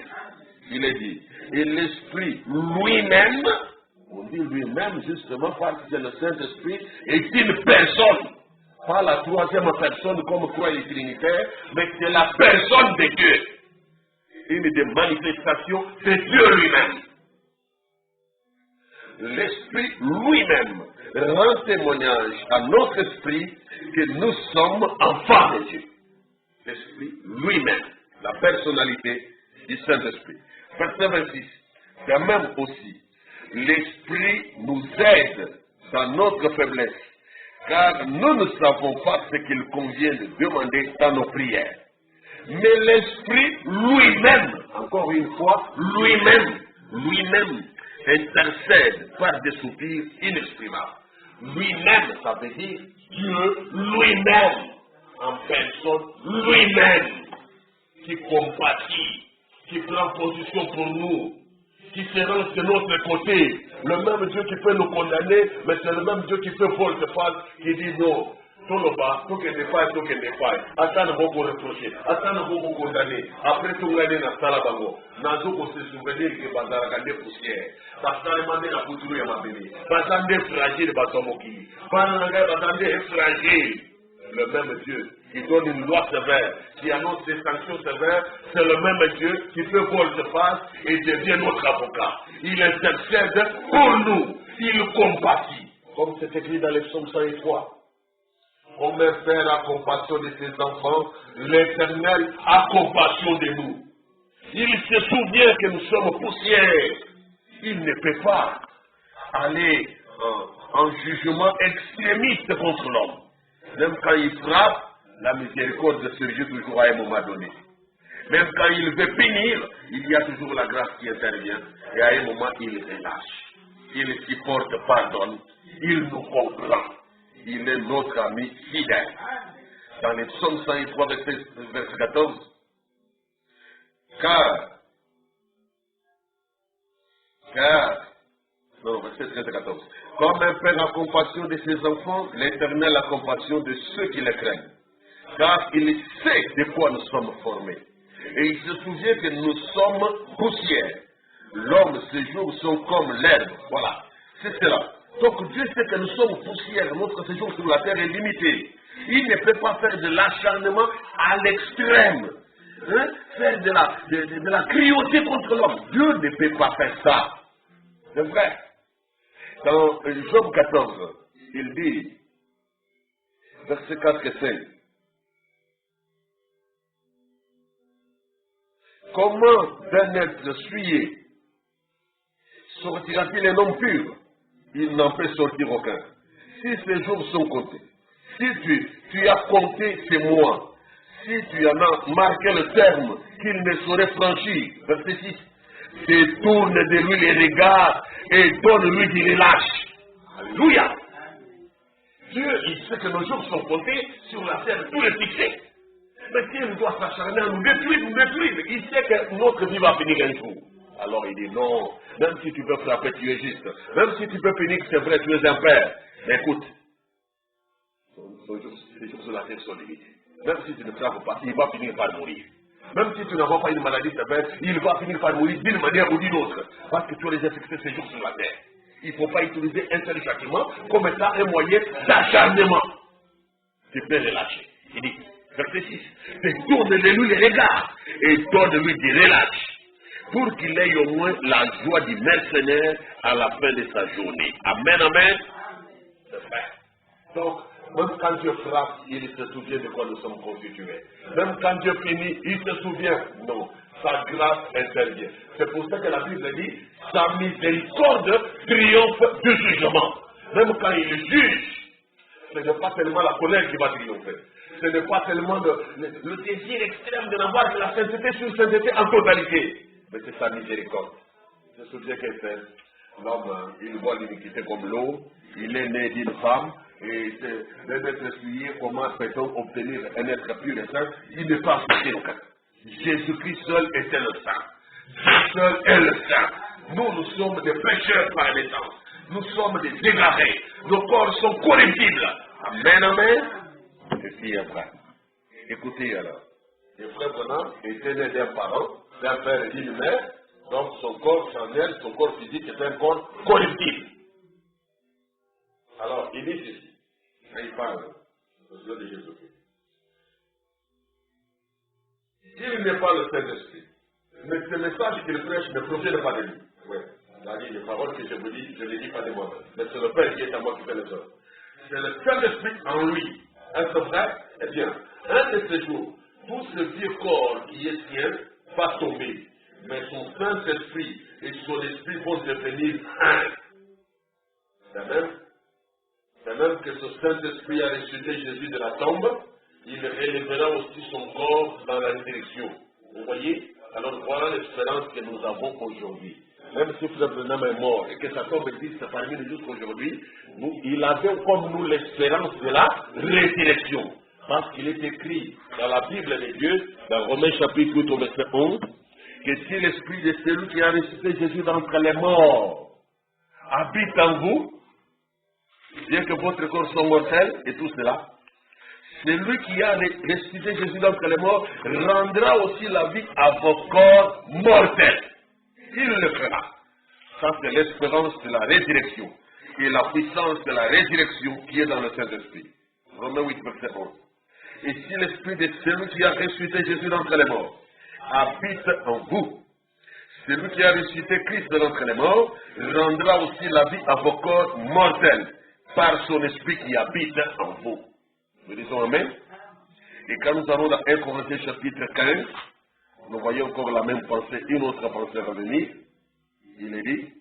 Il est dit. Et l'Esprit lui-même, on dit lui-même justement parce que le Saint-Esprit est une personne. Pas la troisième personne comme croient les trinitaires, mais c'est la personne de Dieu. Une des manifestations, c'est Dieu lui-même. L'Esprit lui-même rend témoignage à notre esprit que nous sommes enfants de Dieu. L'Esprit lui-même, la personnalité du Saint-Esprit. Verset 26, c'est même aussi, l'Esprit nous aide dans notre faiblesse, car nous ne savons pas ce qu'il convient de demander dans nos prières. Mais l'Esprit lui-même, encore une fois, lui-même, intercède par des soupirs inexprimables. Lui-même, ça veut dire Dieu lui-même, en personne, lui-même, qui compatit, qui prend position pour nous, qui se rend de notre côté. Le même Dieu qui peut nous condamner, mais c'est le même Dieu qui fait volte-face, qui dit non. Tout le bas, tout qu'il n'est pas, tout qu'il n'est pas. Attends, on va reprocher. Attends, on va condamner. Après tout, on va aller dans la salle bango. Nazo ko se souvenir que bazar gande poussière. Parce que demandé la couture ya mabini. Bazar des fragiles basomoki. Bazar des fragiles. Le même Dieu qui donne une loi sévère, qui annonce des sanctions sévères, c'est le même Dieu qui fait volte-face et devient notre avocat. Il intercède pour nous. Il compatit. Comme c'est écrit dans les psaumes 103. Comme un père a compassion de ses enfants, l'Éternel a compassion de nous. Il se souvient que nous sommes poussière. Il ne peut pas aller en jugement extrémiste contre l'homme. Même quand il frappe, la miséricorde de surgit toujours à un moment donné. Même quand il veut punir, il y a toujours la grâce qui intervient. Et à un moment, il relâche. Il supporte, pardonne. Il nous comprend. Il est notre ami fidèle. Dans les psaumes 103, verset 14. Verset 13 et 14. Comme un père a compassion de ses enfants, l'Éternel a compassion de ceux qui le craignent. Car il sait de quoi nous sommes formés. Et il se souvient que nous sommes poussière. L'homme, ses jours sont comme l'herbe. Voilà, c'est cela. Donc Dieu sait que nous sommes poussière, notre séjour sur la terre est limité. Il ne peut pas faire de l'acharnement à l'extrême. Faire de la cruauté contre l'homme. Dieu ne peut pas faire ça. C'est vrai. Dans Job 14, il dit, verset 4 et 5, comment d'un être souillé sortira-t-il un homme pur? Il n'en peut sortir aucun. Si ces jours sont comptés, si tu as compté ces mois, si tu en as marqué le terme qu'il ne saurait franchir, verset 6, détourne de lui les regards et donne-lui du relâche. Alléluia. Dieu, il sait que nos jours sont comptés sur la terre, tout est fixé. Mais si il doit s'acharner à nous détruire, il sait que notre vie va finir un jour. Alors il dit non, même si tu peux frapper, tu es juste. Même si tu peux punir, c'est vrai, tu es un père. Mais écoute, les jours sur la terre sont limités. Même si tu ne frappes pas, il va finir par mourir. Même si tu n'as pas une maladie sévère, il va finir par mourir d'une manière ou d'une autre. Parce que tu as déjà fixé ces jours sur la terre. Il ne faut pas utiliser un tel châtiment comme étant un moyen d'acharnement. Tu peux relâcher. Il dit, verset 6, détourne-lui les regards et donne-lui du relâche, pour qu'il ait au moins la joie du mercenaire à la fin de sa journée. Amen, amen. C'est vrai. Donc, même quand Dieu frappe, il se souvient de quoi nous sommes constitués. Même quand Dieu punit, il se souvient. Non, sa grâce intervient. C'est pour ça que la Bible dit, sa miséricorde triomphe du jugement. Même quand il juge, ce n'est pas tellement la colère qui va triompher. Ce n'est pas tellement le désir extrême de n'avoir que la sainteté sur sainteté en totalité. Mais c'est sa miséricorde. Je me souviens qu'un l'homme, il voit l'iniquité comme l'eau, il est né d'une femme, et d'un être souillé, comment peut-on obtenir un être pur et saint? Il n'est pas associé au cas. Jésus-Christ seul était le saint. Dieu seul est le saint. Nous sommes des pécheurs par naissance. Nous sommes des égarés. Nos corps sont corruptibles. Amen, amen. Ceci est vrai. Écoutez alors. Le frère Branham était né d'un parent, d'un père et d'une mère, donc son corps charnel, son corps physique est un corps corruptible. Alors, il dit ceci, quand il parle au Dieu de Jésus-Christ. Il n'est pas le Saint-Esprit, mais ce message qu'il prêche ne provient pas de lui. Oui, c'est-à-dire les paroles que je vous dis, je ne les dis pas de moi-même, mais c'est le Père qui est à moi qui fait les œuvres. C'est le Saint-Esprit en lui. Est-ce vrai? Eh bien, un de ces jours, tout ce vieux corps qui est sien va tomber, mais son Saint-Esprit et son esprit vont devenir un. C'est même que ce Saint-Esprit a ressuscité Jésus de la tombe, il relèvera aussi son corps dans la résurrection. Vous voyez? Alors voilà l'espérance que nous avons aujourd'hui. Même si Frère Branham est mort et que sa tombe existe parmi nous jusqu'aujourd'hui, il avait comme nous l'espérance de la résurrection. Parce qu'il est écrit dans la Bible de Dieu, dans Romains chapitre 8 au verset 11, que si l'esprit de celui qui a ressuscité Jésus d'entre les morts habite en vous, bien que votre corps soit mortel et tout cela, celui qui a ressuscité Jésus d'entre les morts rendra aussi la vie à vos corps mortels. Il le fera. Ça, c'est l'espérance de la résurrection et la puissance de la résurrection qui est dans le Saint-Esprit. Romains 8, verset 11. Et si l'esprit de celui qui a ressuscité Jésus d'entre les morts habite en vous, celui qui a ressuscité Christ d'entre les morts rendra aussi la vie à vos corps mortels par son esprit qui habite en vous. Nous disons Amen. Et quand nous allons dans 1 Corinthiens chapitre 15, nous voyons encore la même pensée, une autre pensée revenir. Il est dit,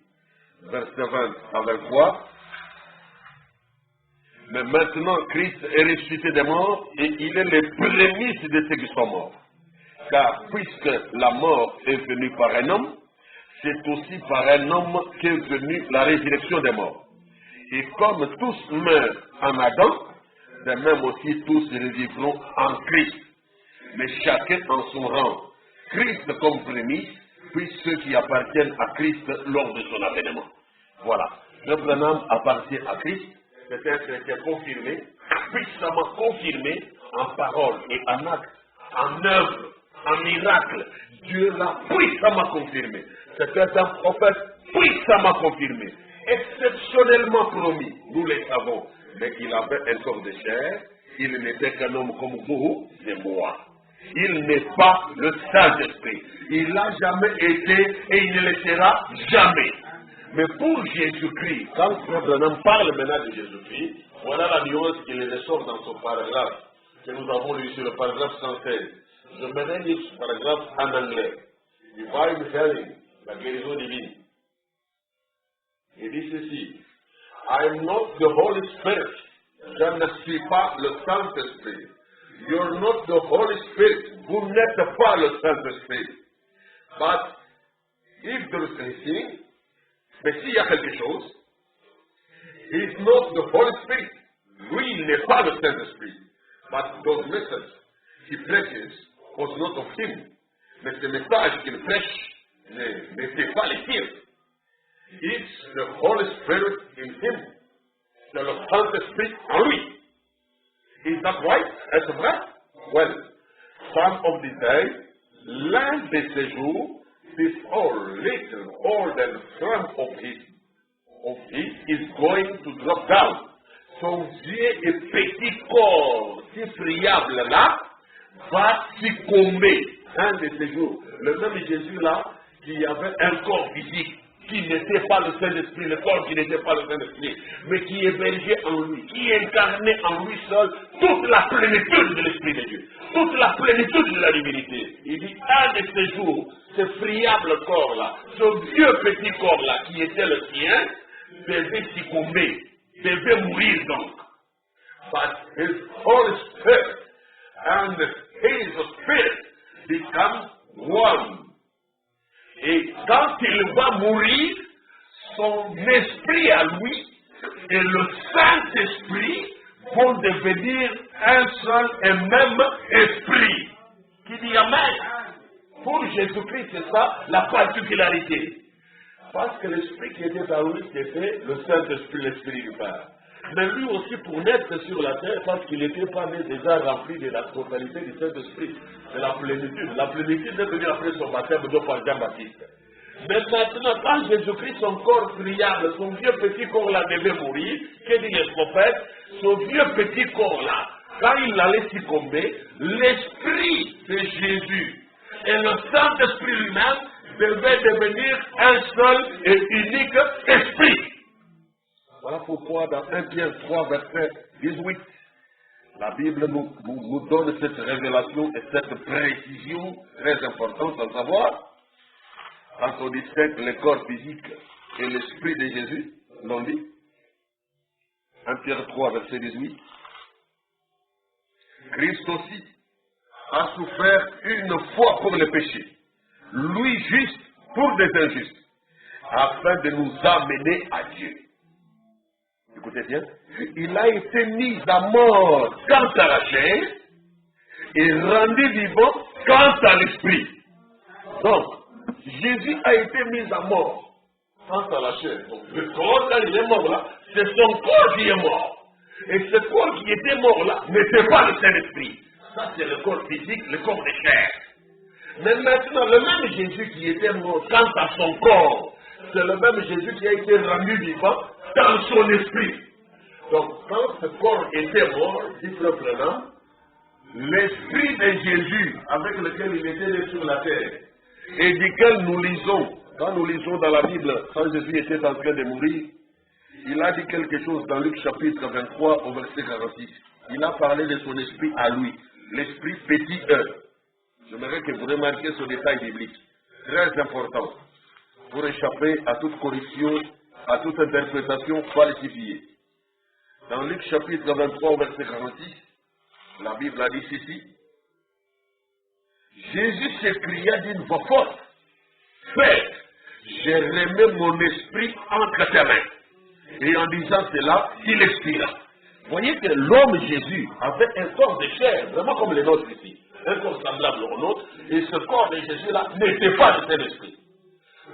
verset 20 à 23, mais maintenant Christ est ressuscité des morts et il est le prémices de ceux qui sont morts. Car puisque la mort est venue par un homme, c'est aussi par un homme qu'est venue la résurrection des morts. Et comme tous meurent en Adam, de même aussi tous revivront en Christ. Mais chacun en son rang. Christ comme prémisse, puis ceux qui appartiennent à Christ lors de son avènement. Voilà. Le Branham appartient à Christ, c'est un chrétien confirmé, puissamment confirmé en parole et en acte, en œuvre, en miracle. Dieu l'a puissamment confirmé. C'est un prophète puissamment confirmé, exceptionnellement promis, nous le savons, mais il avait un corps de chair, il n'était qu'un homme comme vous et moi. Il n'est pas le Saint-Esprit. Il n'a jamais été et il ne le sera jamais. Mais pour Jésus-Christ, quand Frère Branham parle maintenant de Jésus-Christ, voilà la nuance qu'il ressort dans son paragraphe que nous avons lu sur le paragraphe 116. Je vais lire ce paragraphe en anglais. Divine Healing, la guérison divine. Il dit ceci. I am not the Holy Spirit. Je ne suis pas le Saint-Esprit. You're not the Holy Spirit. Vous n'êtes pas le Saint-Esprit. But if there is anything, mais s'il y a quelque chose, he is not the Holy Spirit. Lui, il n'est pas le Saint-Esprit. But those messages he preaches was not of him. Mais ce message qu'il prêche n'était pas les siens. It's the Holy Spirit in him. C'est le Saint-Esprit en lui. Is that right? Est-ce vrai? Well, some of the day, l'un de ces jours, this whole little golden thumb of his is going to drop down. Son vieux et petit corps si friable là va succomber. Un de ces jours, le même Jésus là, qui avait un corps physique, qui n'était pas le Saint-Esprit, le corps qui n'était pas le Saint-Esprit, mais qui hébergeait en lui, qui incarnait en lui seul toute la plénitude de l'Esprit de Dieu, toute la plénitude de la divinité. Il dit, un de ces jours, ce friable corps-là, ce vieux petit corps-là qui était le sien, devait succomber, devait mourir donc. But his Holy Spirit and his Spirit become one. Et quand il va mourir, son esprit à lui et le Saint-Esprit vont devenir un seul et même esprit. Qui dit Amen. Pour Jésus-Christ, c'est ça la particularité. Parce que l'esprit qui était à lui, c'était le Saint-Esprit, l'esprit du Père. Mais lui aussi, pour naître sur la terre, parce qu'il n'était pas né déjà rempli de la totalité du Saint-Esprit, de la plénitude. La plénitude est venue après son baptême de par Jean-Baptiste. Mais maintenant, quand Jésus-Christ, son corps friable, son vieux petit corps-là devait mourir, que dit le prophète, son vieux petit corps-là, quand il allait succomber, l'Esprit de Jésus et le Saint-Esprit lui-même devaient devenir un seul et unique esprit. Voilà pourquoi dans 1 Pierre 3, verset 18, la Bible nous donne cette révélation et cette précision très importante à savoir. Quand on distingue le corps physique et l'esprit de Jésus, l'on dit, 1 Pierre 3, verset 18, Christ aussi a souffert une fois pour le péché, lui juste pour des injustes, afin de nous amener à Dieu. Écoutez bien, il a été mis à mort quant à la chair et rendu vivant quant à l'esprit. Donc, Jésus a été mis à mort quant à la chair. Donc, le corps, quand il est mort là, c'est son corps qui est mort. Et ce corps qui était mort là n'était pas le Saint-Esprit. Ça, c'est le corps physique, le corps de chair. Mais maintenant, le même Jésus qui était mort quant à son corps, c'est le même Jésus qui a été rendu vivant dans son esprit. Donc, quand ce corps était mort, dit Frère Branham, l'esprit de Jésus avec lequel il était né sur la terre, et duquel nous lisons, quand nous lisons dans la Bible, quand Jésus était en train de mourir, il a dit quelque chose dans Luc chapitre 23 au verset 46. Il a parlé de son esprit à lui, l'esprit petit E. J'aimerais que vous remarquiez ce détail biblique, très important, pour échapper à toute corruption, à toute interprétation falsifiée. Dans Luc chapitre 23 au verset 46, la Bible a dit ceci. Jésus s'écria d'une voix forte, « Père, j'ai remis mon esprit entre tes mains. » Et en disant cela, il expira. Vous voyez que l'homme Jésus avait un corps de chair, vraiment comme le nôtre ici, un corps semblable au nôtre, et ce corps de Jésus-là n'était pas de Saint-Esprit.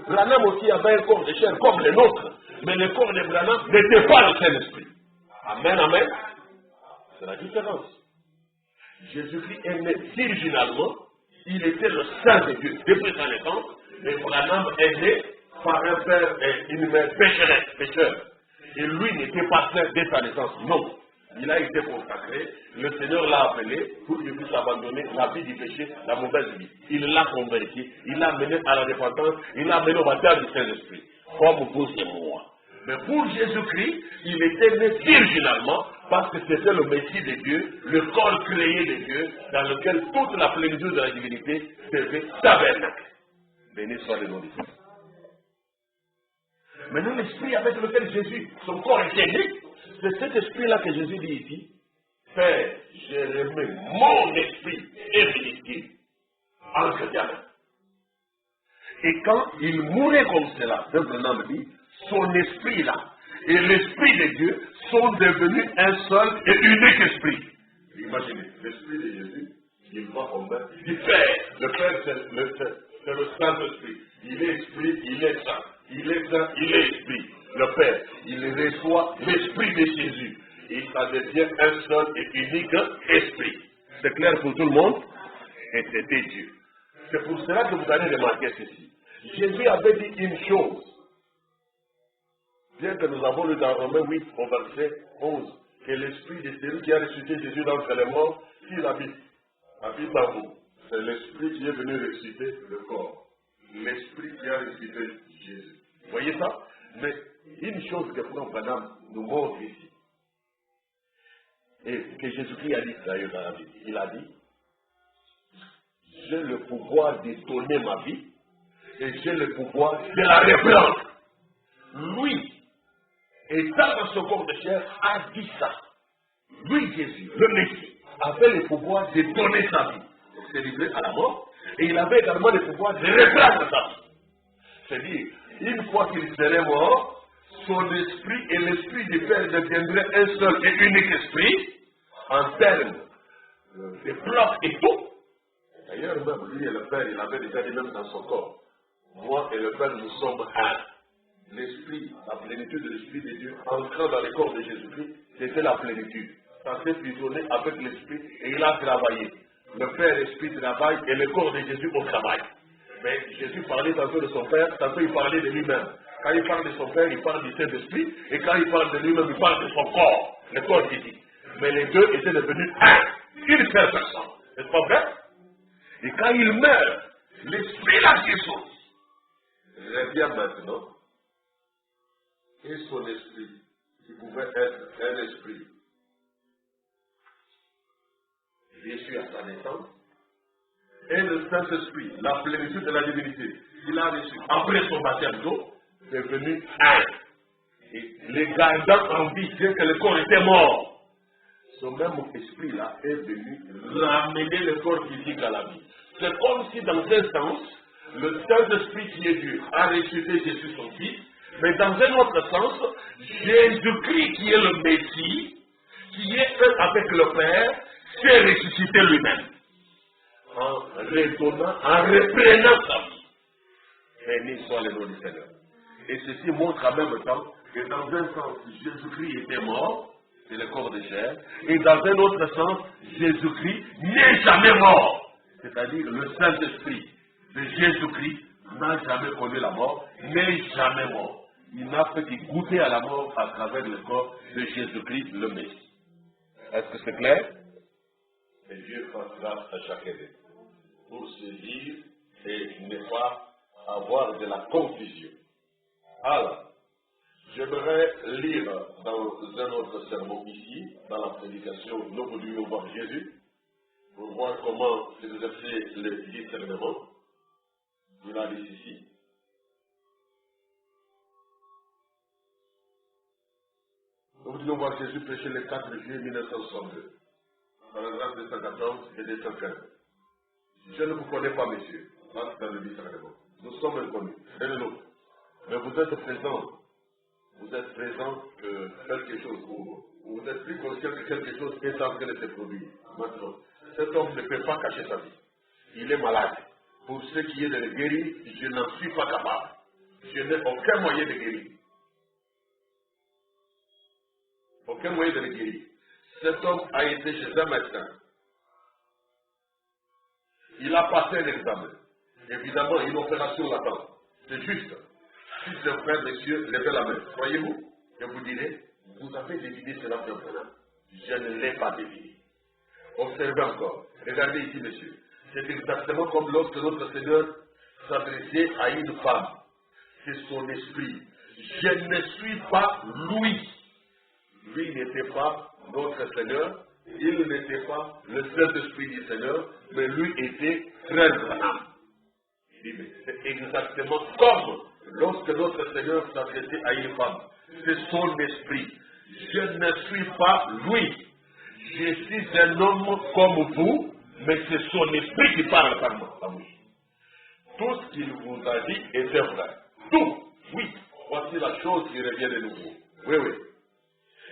Branham aussi avait un corps de chair comme le nôtre, mais le corps de Branham n'était pas le Saint-Esprit. Amen, amen. C'est la différence. Jésus-Christ est né virginalement, il était le Saint de Dieu depuis sa naissance, et Branham est né par un père et une mère pécheur. Et lui n'était pas saint dès sa naissance, non. Il a été consacré, le Seigneur l'a appelé pour qu'il puisse abandonner la vie du péché, la mauvaise vie. Il l'a converti, il l'a mené à la repentance, il l'a mené au baptême du Saint-Esprit, comme vous et moi. Mais pour Jésus-Christ, il était né virginalement parce que c'était le Messie de Dieu, le corps créé de Dieu, dans lequel toute la plénitude de la divinité devait tabernacle. Béni soit le nom de Dieu. Maintenant, l'esprit avec lequel Jésus, son corps était né, c'est cet esprit-là que Jésus dit ici, Père, j'ai remis mon esprit irrésistible entre tes mains. Et quand il mourait comme cela, Branham dit, son esprit-là et l'esprit de Dieu sont devenus un seul et unique esprit. Imaginez, l'esprit de Jésus, il va au Père. Il Père, le Père c'est le Saint-Esprit. Il est esprit, il est saint. Il est saint, il est esprit. Le Père, il reçoit l'esprit de Jésus. Et ça devient un seul et unique esprit. C'est clair pour tout le monde? Et c'était Dieu. C'est pour cela que vous allez remarquer ceci. Jésus avait dit une chose. Bien que nous avons lu dans Romains 8 au verset 11, que l'esprit de celui qui a ressuscité Jésus d'entre les morts, qui habite en vous. C'est l'esprit qui est venu ressusciter le corps. L'esprit qui a ressuscité Jésus. Vous voyez ça? Mais une chose que Frère Branham nous montre ici, et que Jésus-Christ a dit d'ailleurs dans la Bible, il a dit, j'ai le pouvoir de donner ma vie, et j'ai le pouvoir de la reprendre. Lui, étant dans son corps de chair, a dit ça. Lui, Jésus, le Messie, avait le pouvoir de donner sa vie. Donc, c'est livré à la mort. Et il avait également le pouvoir de reprendre sa vie. C'est-à-dire, une fois qu'il serait mort, son esprit et l'esprit du Père deviendraient un seul et unique esprit, en termes de blocs et tout. D'ailleurs, même lui et le Père, il avait déjà dit même dans son corps, moi et le Père, nous sommes un. L'esprit, la plénitude de l'esprit de Dieu, entrant dans le corps de Jésus-Christ, C'était la plénitude. Ça s'est fusionné avec l'Esprit et il a travaillé. Le Père Esprit travaille et le corps de Jésus au travail. Mais Jésus parlait tantôt de son Père, tantôt il parlait de lui-même. Quand il parle de son Père, il parle du Saint-Esprit, et quand il parle de lui-même, il parle de son corps, le corps physique. Mais les deux étaient devenus un, une seule personne. N'est-ce pas vrai? Et quand il meurt, l'Esprit là Jésus revient maintenant, et son esprit, qui pouvait être un esprit, Jésus à sa naissance, et le Saint-Esprit, la plénitude de la divinité, qu'il a reçu après son baptême d'eau, est devenu un. Et les gardant en vie, bien que le corps était mort, ce même esprit-là est venu ramener le corps physique à la vie. C'est comme si dans un sens, le Saint-Esprit qui est Dieu a ressuscité Jésus son Fils, mais dans un autre sens, Jésus-Christ qui est le Messie, qui est un avec le Père, s'est ressuscité lui-même. En retournant, en reprenant sa vie. Béni soit le nom du Seigneur. Et ceci montre en même temps que dans un sens, Jésus-Christ était mort, c'est le corps de chair, et dans un autre sens, Jésus-Christ n'est jamais mort. C'est-à-dire le Saint-Esprit de Jésus-Christ n'a jamais connu la mort, n'est jamais mort. Il n'a fait que goûter à la mort à travers le corps de Jésus-Christ, le Messie. Est-ce que c'est clair? Et Dieu fasse grâce à chacun d'eux pour se dire et ne pas avoir de la confusion. Alors, j'aimerais lire dans un autre sermon ici, dans la prédication, nous voudrions voir Jésus, pour voir comment exercer le discernement. Il a dit ici. Nous voudrions voir Jésus prêcher le 4 juillet 1962, paragraphe 214 et 215. Je ne vous connais pas, messieurs, là dans le discernement. Nous sommes inconnus, l'un et l'autre. Mais vous êtes présents. Vous êtes présents que quelque chose, vous êtes plus conscient que quelque chose est en train de se produire. Maintenant, cet homme ne peut pas cacher sa vie. Il est malade. Pour ce qui est de le guérir, je n'en suis pas capable. Je n'ai aucun moyen de guérir. Aucun moyen de le guérir. Cet homme a été chez un médecin. Il a passé un examen. Évidemment, une opération l'attend. C'est juste. Si ce frère, messieurs, levez la main. Croyez-vous, je vous dirai, vous avez deviné cela simplement. Je ne l'ai pas deviné. Observez encore. Regardez ici, messieurs. C'est exactement comme lorsque notre Seigneur s'adressait à une femme. C'est son esprit. Je ne suis pas lui. Lui n'était pas notre Seigneur. Il n'était pas le Saint-Esprit du Seigneur, mais lui était Frère Branham. Il dit, mais c'est exactement comme lorsque notre Seigneur s'adressait à une femme. C'est son esprit. Je ne suis pas lui. Je suis un homme comme vous, mais c'est son esprit qui parle par moi. Tout ce qu'il vous a dit était vrai. Tout. Oui. Voici la chose qui revient de nouveau. Oui, oui.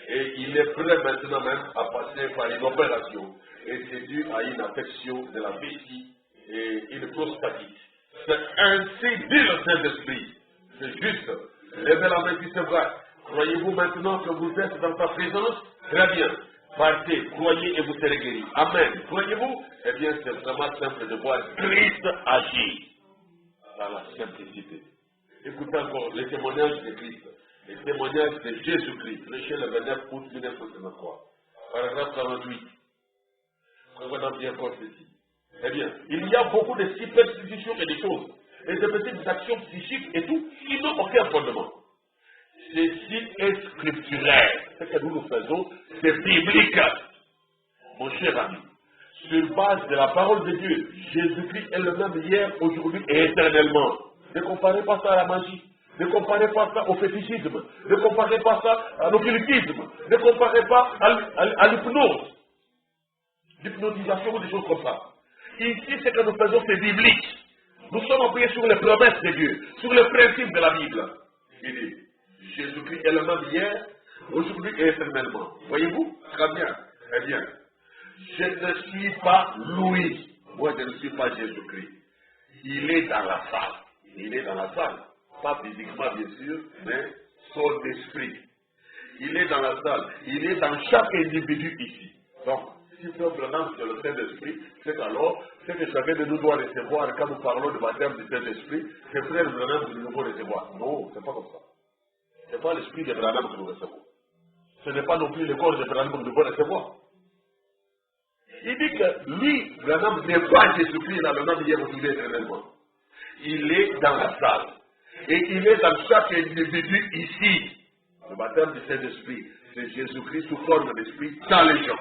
Et il est prêt maintenant même à passer par une opération. Et c'est dû à une affection de la vessie et une prostatite. C'est ainsi dit le Saint-Esprit. C'est juste. Levez la main si c'est vrai. Croyez-vous maintenant que vous êtes dans sa présence? Très bien. Partez, croyez et vous serez guéris. Amen. Croyez-vous? Eh bien, c'est vraiment simple de voir Christ agir dans la simplicité. Écoutez encore les témoignages de Christ. Les témoignages de Jésus-Christ, prêché le 29 août 1963. Paragraphe 48. Revenons bien compte ici. Eh bien, il y a beaucoup de superstitions et de choses, et de petites actions psychiques et tout, qui n'ont aucun fondement. Ceci est scripturaire. Ce que nous faisons, c'est biblique. Mon cher ami, sur base de la parole de Dieu, Jésus-Christ est le même hier, aujourd'hui et éternellement. Ne comparez pas ça à la magie. Ne comparez pas ça au fétichisme. Ne comparez pas ça à l'occultisme. Ne comparez pas à l'hypnose. L'hypnotisation ou des choses comme ça. Ici, ce que nous faisons, c'est biblique. Nous sommes appuyés sur les promesses de Dieu, sur les principes de la Bible. Il dit, Jésus-Christ est le même hier, aujourd'hui et éternellement. Voyez-vous? Très bien. Très bien. Je ne suis pas lui. Moi, je ne suis pas Jésus-Christ. Il est dans la salle. Il est dans la salle. Pas physiquement, bien sûr, mais son esprit. Il est dans la salle. Il est dans chaque individu ici. Donc, si Frère Branham c'est le Saint-Esprit, c'est qu'alors, ce que chacun de nous doit recevoir quand nous parlons du baptême du Saint-Esprit, c'est Frère Branham que nous devons recevoir. Non, c'est pas comme ça. Ce n'est pas l'esprit de Branham que nous recevons. Ce n'est pas non plus le corps de Branham que nous devons recevoir. Il dit que lui, Branham n'est pas Jésus-Christ dans le nom hier aujourd'hui éternellement. Il est dans la salle. Et il est dans chaque individu ici. Le baptême du Saint-Esprit, c'est Jésus-Christ sous forme d'esprit dans les gens.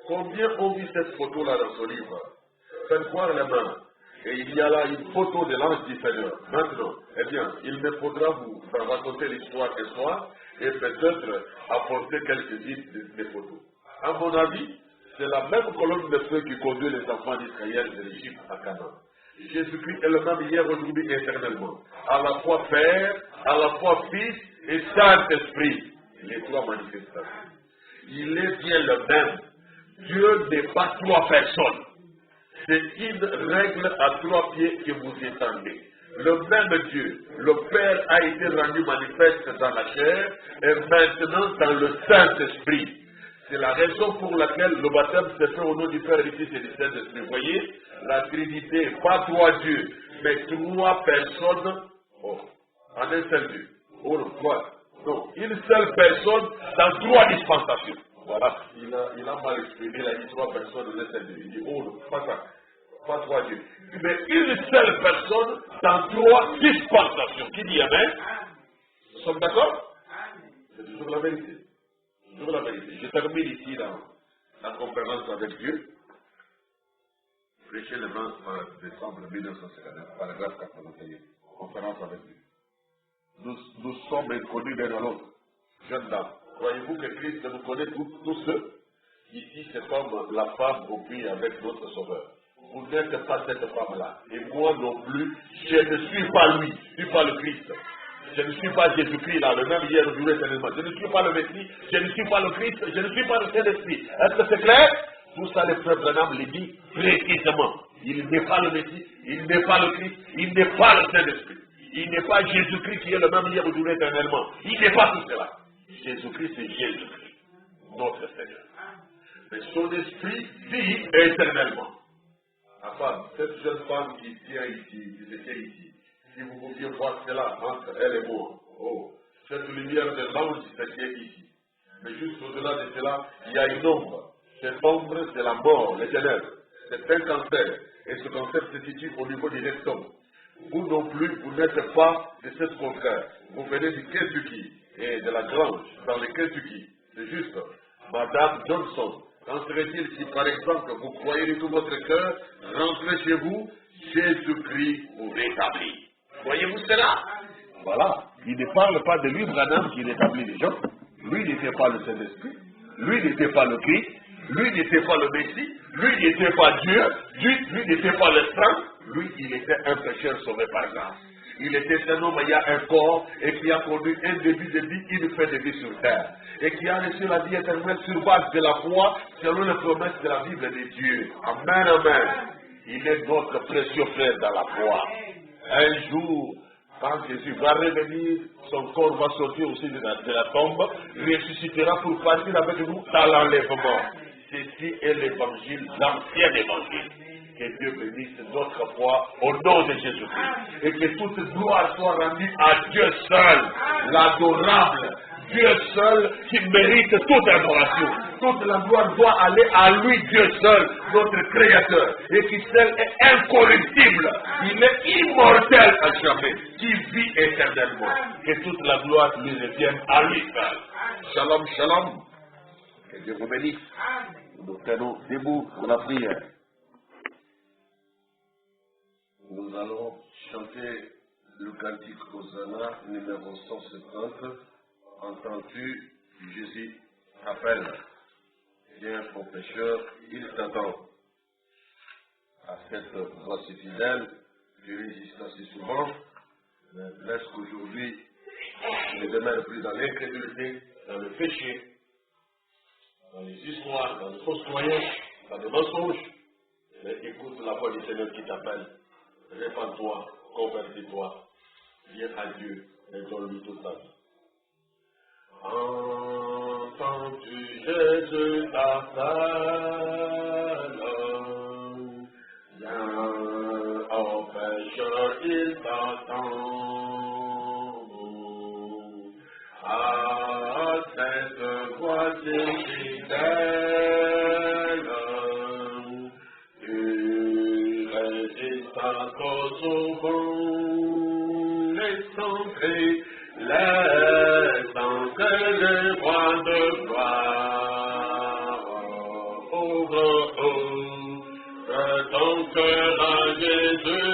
Combien ont vu cette photo-là dans son livre? Faites voir les mains. Et il y a là une photo de l'ange du Seigneur. Maintenant, eh bien, il me faudra vous raconter l'histoire ce soir et peut-être apporter quelques-unes des photos. À mon avis, c'est la même colonne de feu qui conduit les enfants d'Israël de l'Égypte à Canaan. Jésus-Christ est le même hier, aujourd'hui, éternellement. À la fois Père, à la fois Fils et Saint-Esprit. Les trois manifestations. Il est bien le même. Dieu n'est pas trois personnes. C'est une règle à trois pieds que vous étendez. Le même Dieu, le Père a été rendu manifeste dans la chair et maintenant dans le Saint-Esprit. C'est la raison pour laquelle le baptême se fait au nom du Père, du Fils et du Saint-Esprit. Vous voyez, la Trinité, pas trois dieux, mais trois personnes en un seul Dieu. Oh non, quoi? Non, une seule personne dans trois dispensations. Voilà, il a mal exprimé, il a dit trois personnes dans un seul Dieu. Il dit, oh non, pas ça, pas trois dieux. Mais une seule personne dans trois dispensations. Qui dit Amen? Nous sommes d'accord? C'est toujours la vérité. Toujours la vérité. Je termine ici la conférence avec Dieu. Prêcher le 20 décembre 1959, paragraphe 81. Conférence avec Dieu. Nous sommes inconnus l'un à l'autre. Jeune dame, croyez-vous que Christ nous connaît tous ceux? Ici, c'est comme la femme au puits avec notre Sauveur. Vous n'êtes pas cette femme-là. Et moi non plus, je ne suis pas lui. Je ne suis pas le Christ. Je ne suis pas Jésus-Christ là, le même hier, aujourd'hui, éternellement. Je ne suis pas le Messie, je ne suis pas le Christ, je ne suis pas le Saint-Esprit. Est-ce que c'est clair? Tout ça, le frère Branham le dit précisément. Il n'est pas le Messie, il n'est pas le Christ, il n'est pas le Saint-Esprit. Il n'est pas Jésus-Christ qui est le même hier, aujourd'hui, éternellement. Il n'est pas tout cela. Jésus-Christ, c'est Jésus-Christ, notre Seigneur. Mais son esprit vit éternellement. Enfin, cette jeune femme qui tient ici, qui se tient ici, si vous pouviez voir cela entre elle et moi, oh, cette lumière de l'ange se tient ici. Mais juste au-delà de cela, il y a une ombre. Cette ombre, c'est la mort, les ténèbres. C'est un cancer. Et ce cancer se situe au niveau du rectum. Vous non plus, vous n'êtes pas de cette contraire. Vous venez du Kentucky et de la Grange, dans le Kentucky. C'est juste, Madame Johnson. Qu'en serait-il si, par exemple, vous croyez de tout votre cœur, rentrez chez vous, Jésus-Christ vous rétablit. Voyez-vous cela? Voilà. Il ne parle pas de lui, Branham, qui rétablit les gens. Lui n'était pas le Saint-Esprit. Lui n'était pas le Christ. Lui n'était pas le Messie. Lui n'était pas Dieu. Lui n'était pas le Saint. Lui, il était un pécheur sauvé par grâce. Il était un homme ayant un corps et qui a conduit un début de vie, une fin de vie sur terre. Et qui a reçu la vie éternelle sur base de la foi, selon les promesses de la Bible de Dieu. Amen, amen. Il est notre précieux frère dans la foi. Un jour, quand Jésus va revenir, son corps va sortir aussi de la tombe, ressuscitera pour partir avec nous dans l'enlèvement. Ceci est l'évangile, l'ancien évangile. Que Dieu bénisse notre foi au nom de Jésus-Christ. Et que toute gloire soit rendue à Dieu seul, l'adorable. Dieu seul qui mérite toute adoration. Toute la gloire doit aller à lui, Dieu seul, notre Créateur. Et qui seul est incorruptible. Il est immortel à jamais. Qui vit éternellement. Que toute la gloire lui revienne à lui seul. Shalom, shalom. Que Dieu vous bénisse. Nous tenons debout pour la prière. Nous allons chanter le cantique Hosanna numéro 170. Entends-tu, Jésus t'appelle. Viens au pécheur, il t'attend. À cette voix si fidèle, tu résistes assez souvent. Mais laisse qu'aujourd'hui, tu ne demeures plus dans l'incrédulité, dans le péché, dans les histoires, dans les fausses croyances, dans les mensonges. Mais écoute la voix du Seigneur qui t'appelle. Répands-toi, convertis-toi, viens à Dieu et donne-lui toute ta vie. seul. Viens, ô pécheur, il t'attend. À cette voiture fidèle, tu résistes encore souvent. Laisse entrer les rois de gloire. Ouvre ton cœur à Jésus,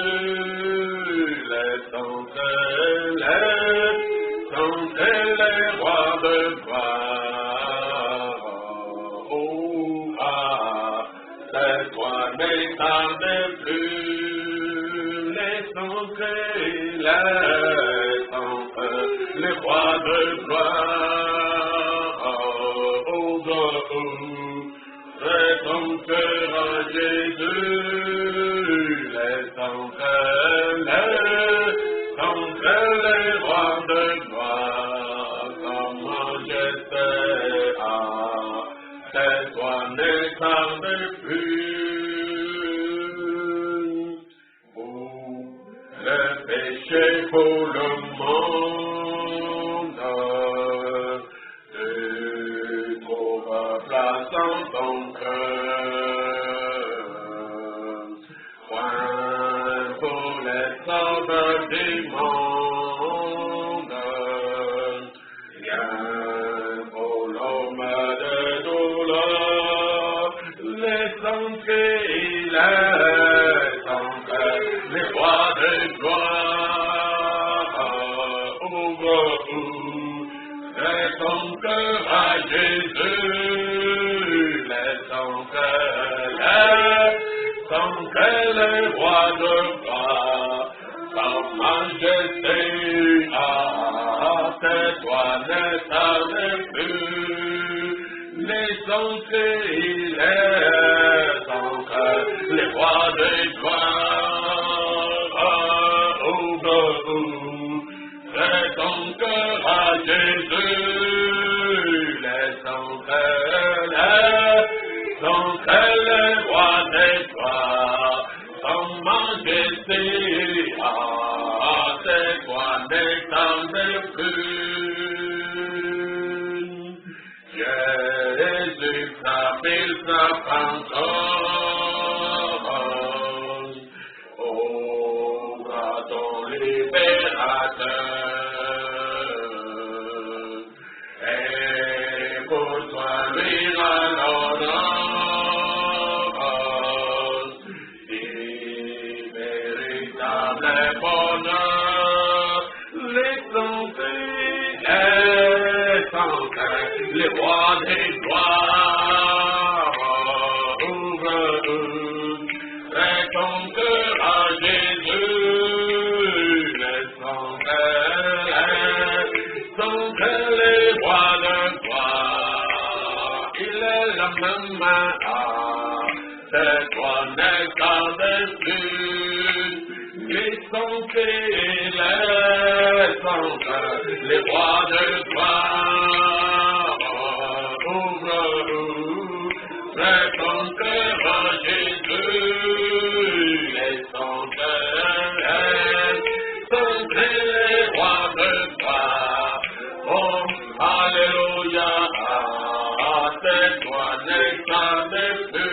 laisse entrer les rois de gloire. Oh, ah, c'est toi, mais tardez plus, laisse entrer les rois de gloire. Ouvre ton cœur à Jésus, laisse entrer les rois de gloire. Sa majesté, c'est toi, ne tarde plus. Le péché pour le monde, tu trouves place dans ton cœur. Point pour les sauveurs du monde, rien pour l'homme de douleur. Laisse entrer les rois de gloire. Ouvre ton cœur à Jésus, laisse entrer les rois de gloire. Sa majesté, c'est toi, ne tarde plus. Laisse entrer les rois de gloire. Ouvre ton cœur à Jésus, laisse entrer les rois de gloire. Sa majesté, c'est toi, ne tarde plus. Jésus frappe, il frappe encore. Oh, bras ton libérateur. Et pour toi, lui l'honneur. Si véritable bonheur, laisse entrer les rois des gloires. Ouvre ton cœur à Jésus, laisse entrer les rois de gloire. Il est la même main, c'est toi, ne tarde plus. Laisse entrer les rois de gloire. Ouvre ton cœur à Jésus, laisse entrer les rois de gloire. Oh, alléluia, c'est toi, ne tarde plus.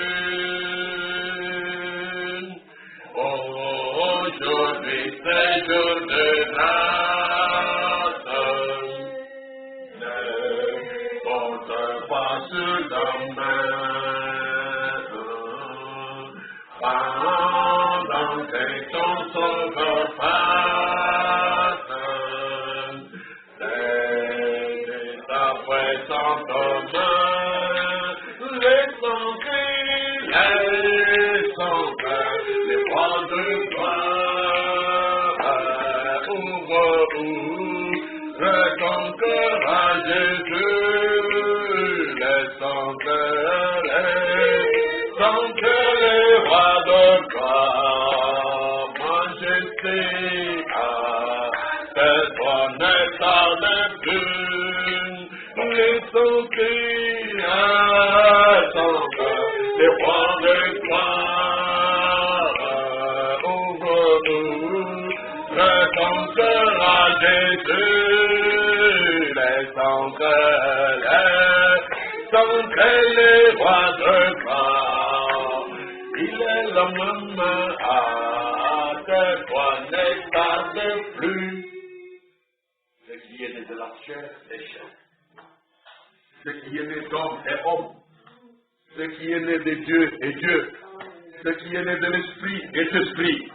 Aujourd'hui, c'est jour de grâce. Ne porte pas sur la main. Pendant que ton sauveur passe, c'est ta présence en main. Laisse entrer les rois de gloire. Ouvre ton cœur à Jésus, laisse entrer les rois de gloire. Majesté, c'est toi, ne tarde plus. Laisse entrer sans qu'elle les voie pas. Il est la même hâte, toi ne tarde plus. Ce qui est né de la chair est chair. Ce qui est né d'homme est homme. Ce qui est né de Dieu est Dieu. Ce qui est né de l'esprit est esprit.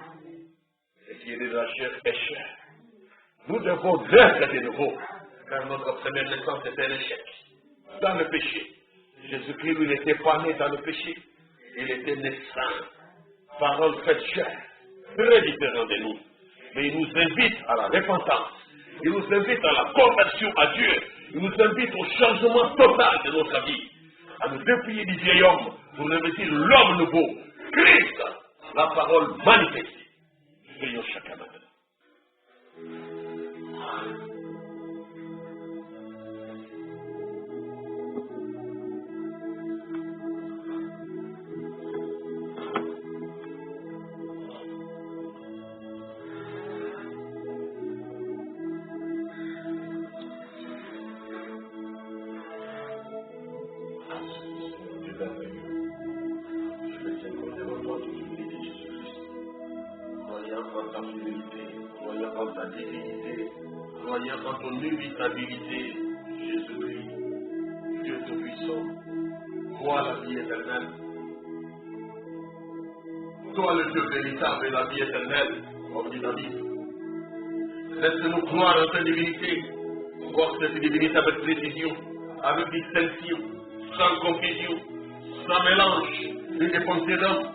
Ce qui est né de la chair est chair. Nous devons naître de nouveau, car notre première naissance était un échec dans le péché. Jésus-Christ, lui, n'était pas né dans le péché. Il était né saint. Parole faite chair. Très différent de nous. Mais il nous invite à la repentance. Il nous invite à la conversion à Dieu. Il nous invite au changement total de notre vie. À nous dépouiller du vieil homme pour revêtir l'homme nouveau. Christ, la parole manifestée. Prions chacun maintenant. Croyant en ton immutabilité, Jésus-Christ, Dieu Tout-Puissant, toi la vie éternelle, toi le Dieu véritable et la vie éternelle, comme dit David. Laisse-nous croire en ta divinité, voir cette divinité avec précision, avec distinction, sans confusion, sans mélange, ni de pensée d'homme,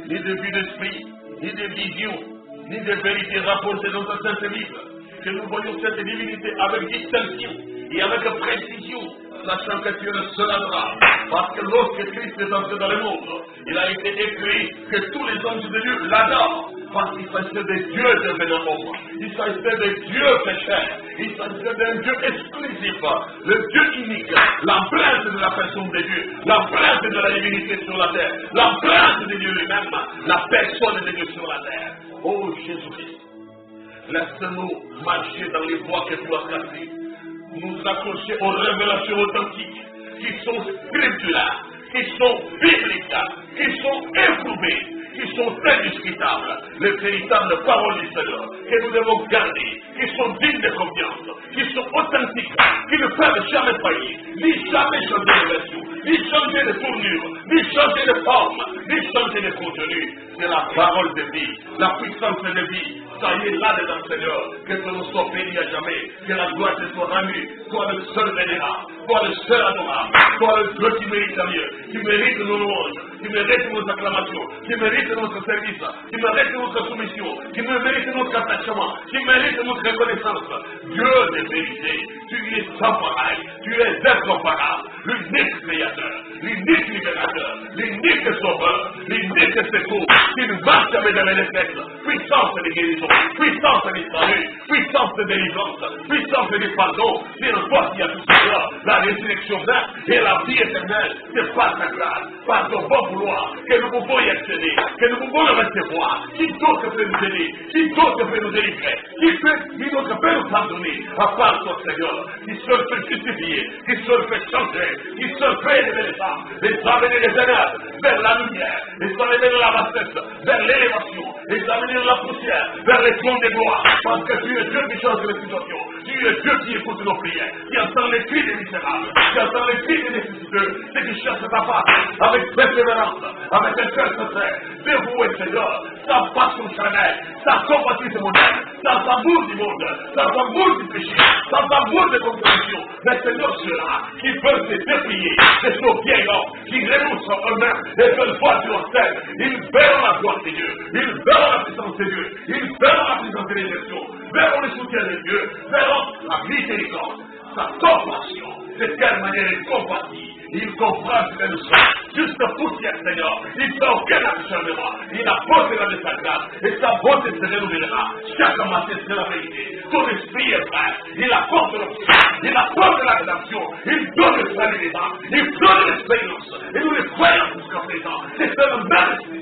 ni de vue d'esprit, ni de vision, ni de vérité rapportée dans ta sainte livre. Que nous voyons cette divinité avec distinction et avec précision, sachant que tu es le seul adorable. Parce que lorsque Christ est entré dans le monde, il a été écrit que tous les anges de Dieu l'adorent. Parce qu'il s'agissait de Dieu devenant homme. Il s'agissait de Dieu pécheur. Il s'agissait d'un Dieu exclusif, le Dieu unique, l'empreinte de la personne de Dieu, l'empreinte de la divinité sur la terre, l'empreinte de Dieu lui-même, la personne de Dieu sur la terre. Oh Jésus-Christ, laisse-nous marcher dans les voies que tu as tracées, nous accrocher aux révélations authentiques qui sont scripturaires, qui sont bibliques, qui sont éprouvées, qui sont indiscutables, les véritables paroles du Seigneur, que nous devons garder, qui sont dignes de confiance, qui sont authentiques, qui ne peuvent jamais faillir, ni jamais changer de version, ni changer de tournure, ni changer de forme, ni changer de contenu. C'est la parole de vie, la puissance de vie. Ça y est, là-dedans, Seigneur, que tu nous sois bénis à jamais, que la gloire te soit rendue, toi le seul vénérable, toi le seul adorable, toi le Dieu qui mérite la mieux, qui mérite nos louanges, qui mérite nos acclamations, qui mérite notre service, qui mérite notre soumission, qui mérite notre attachement, qui mérite notre reconnaissance. Dieu de vérité, tu es sans pareil, tu es incomparable, l'unique créateur, l'unique libérateur, l'unique sauveur, l'unique secours, qui nous marche avec dans les fêtes, puissance de guérison, puissance de salut, puissance de délivrance, puissance de pardon. C'est le toi qui a tout cela, la résurrection et la vie éternelle. C'est par ta grâce, par ton bon vouloir, que nous pouvons y accéder, que nous pouvons le recevoir. Qui d'autre peut nous aider, qui d'autre peut nous délivrer, qui d'autre peut nous pardonner, à part toi, Seigneur, qui seul peut justifier, qui seul peut changer, qui seul peut élever les amener les énerves vers la lumière, les amener vers la bassesse, vers l'élévation, les amener dans la poussière, vers les trônes de gloire, parce que tu es Dieu qui change les situations, tu es Dieu qui écoute nos prières, qui entend les cris des misérables, qui entend les cris des nécessiteux, ceux qui cherchent ta face, avec persévérance, avec un cœur sincère, dévoué Seigneur, sans passion charnelle, sans compatissement mondaine, sans amour du monde, sans amour du péché, sans amour de compréhension, mais Seigneur ceux-là qui veulent se déplier de ce vieil homme, qui renoncent à eux-mêmes et veulent voir sur scène, ils verront la gloire de Dieu, ils verront la puissance de Dieu, ils verront la puissance de l'élection, verront le soutien de Dieu, verront la miséricorde, sa compassion, de quelle manière il compatit. Il comprend ce que nous sommes. Juste poussière, Seigneur. Il ne fait aucun acharnement. Il apportera de sa grâce. Et sa bonté se renouvellera. Chaque matin, c'est la vérité. Ton esprit est frère. Il apporte l'option. Il apporte la rédemption. Il donne le salut des âmes. Il donne l'expérience. Et nous le voyons jusqu'à présent. C'est le même esprit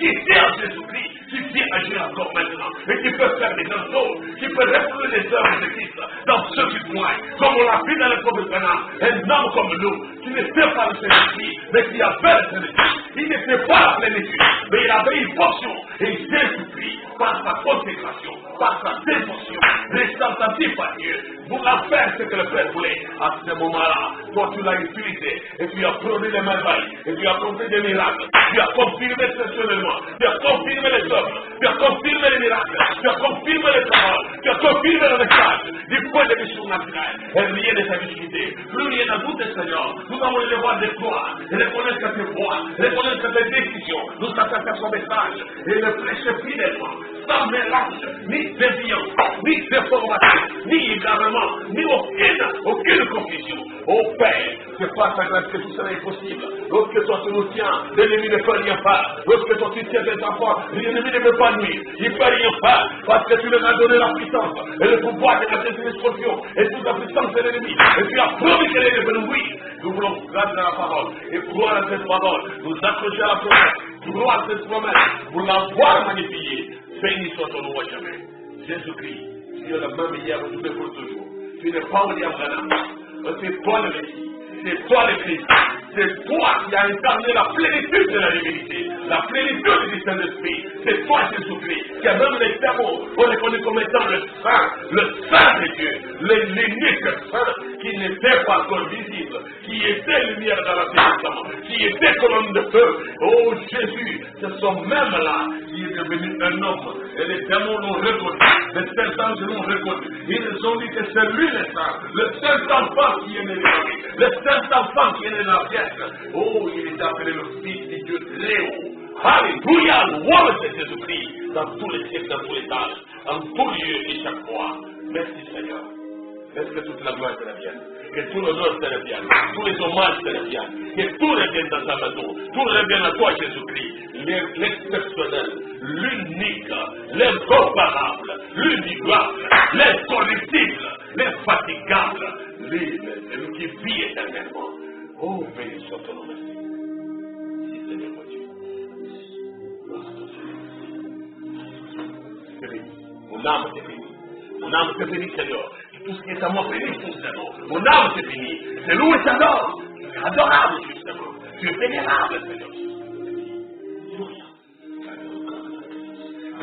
qui est en Jésus-Christ. tu viens agir encore maintenant. Et tu peux faire des grandes choses. Tu peux répondre les œuvres de Christ dans ceux qui pointent. Comme on l'a vu dans le prophète Branham, un homme comme nous, qui n'était pas le Saint-Esprit, mais qui avait le Saint-Esprit. Il n'était pas la plénitude, mais il avait une portion. Et Jésus-Christ, par sa consécration, par sa dévotion, restant attentif à Dieu, voulant faire ce que le Père voulait. À ce moment-là, toi tu l'as utilisé, et tu as produit des merveilles, et tu as accompli des miracles, tu as confirmé exceptionnellement, tu as confirmé les œuvres, tu as confirmé les miracles, tu as confirmé les paroles, tu as confirmé le message du point de vue surnaturel. Et rien n'est à discuter, plus rien à douter, Seigneur. Nous avons le devoir de croire, et reconnaître que tes voix, reconnaître que tes décisions, nous s'attachent à son message, et le prêcher fidèlement, sans mélange, ni déviance, ni déformation, ni égarement, ni aucune confusion. Ô Père, c'est par ta grâce que tout cela est possible. Lorsque toi tu nous tiens, l'ennemi ne peut rien faire. Lorsque toi tu tiens tes enfants, l'ennemi ne peut pas nuire. Il ne peut rien faire, parce que tu leur as donné la puissance, et le pouvoir de la destruction, et toute la puissance de l'ennemi. Et tu as promis que l'ennemi peut nous nuire. Nous voulons croire dans la parole, et croire à cette parole, nous accrocher à la promesse, croire à cette promesse, pour la voir magnifiée. Béni soit ton nom à jamais. Jésus-Christ, tu es le même hier, aujourd'hui pour toujours. Tu n'es pas William Branham. C'est toi le Messie. C'est toi le Christ. C'est toi qui as incarné la plénitude de la divinité, la plénitude du Saint-Esprit. C'est toi, Jésus-Christ, qui a même les termes, on les connaît comme étant le Saint de Dieu, l'unique Saint, qui n'était pas encore visible, qui était lumière dans l'Ancien Testament, qui était colonne de feu. Oh Jésus, ce sont même là qui est devenu un homme. Et les démons l'ont reconnu, les saints anges l'ont reconnu. Ils ont dit que c'est lui le Saint, le Saint-Enfant qui est né de Marie, le Saint-Enfant qui est né de la Vierge. Oh, il est appelé le Fils de Dieu Léo. Alléluia, louange de Jésus-Christ, dans tous les siècles, dans tous les âges, en tout lieu et chaque fois. Merci Seigneur. Est-ce que toute la gloire te revienne, que tout l'honneur te revienne, tous les hommages te reviennent, que tout revienne dans ta maison, tout revienne à toi Jésus-Christ, l'exceptionnel, l'unique, l'incomparable, l'univoque, l'incorruptible, l'infatigable, celui qui vit éternellement. Oh, béni soit ton nom, merci. Si Seigneur mon Dieu. C'est béni. Mon âme t'est bénie. Mon âme t'est bénie, Seigneur. Tout ce qui est à moi béni ton Seigneur. Mon âme t'est bénie. C'est loué et t'adore. Tu es adorable, justement. Tu es vénérable, Seigneur.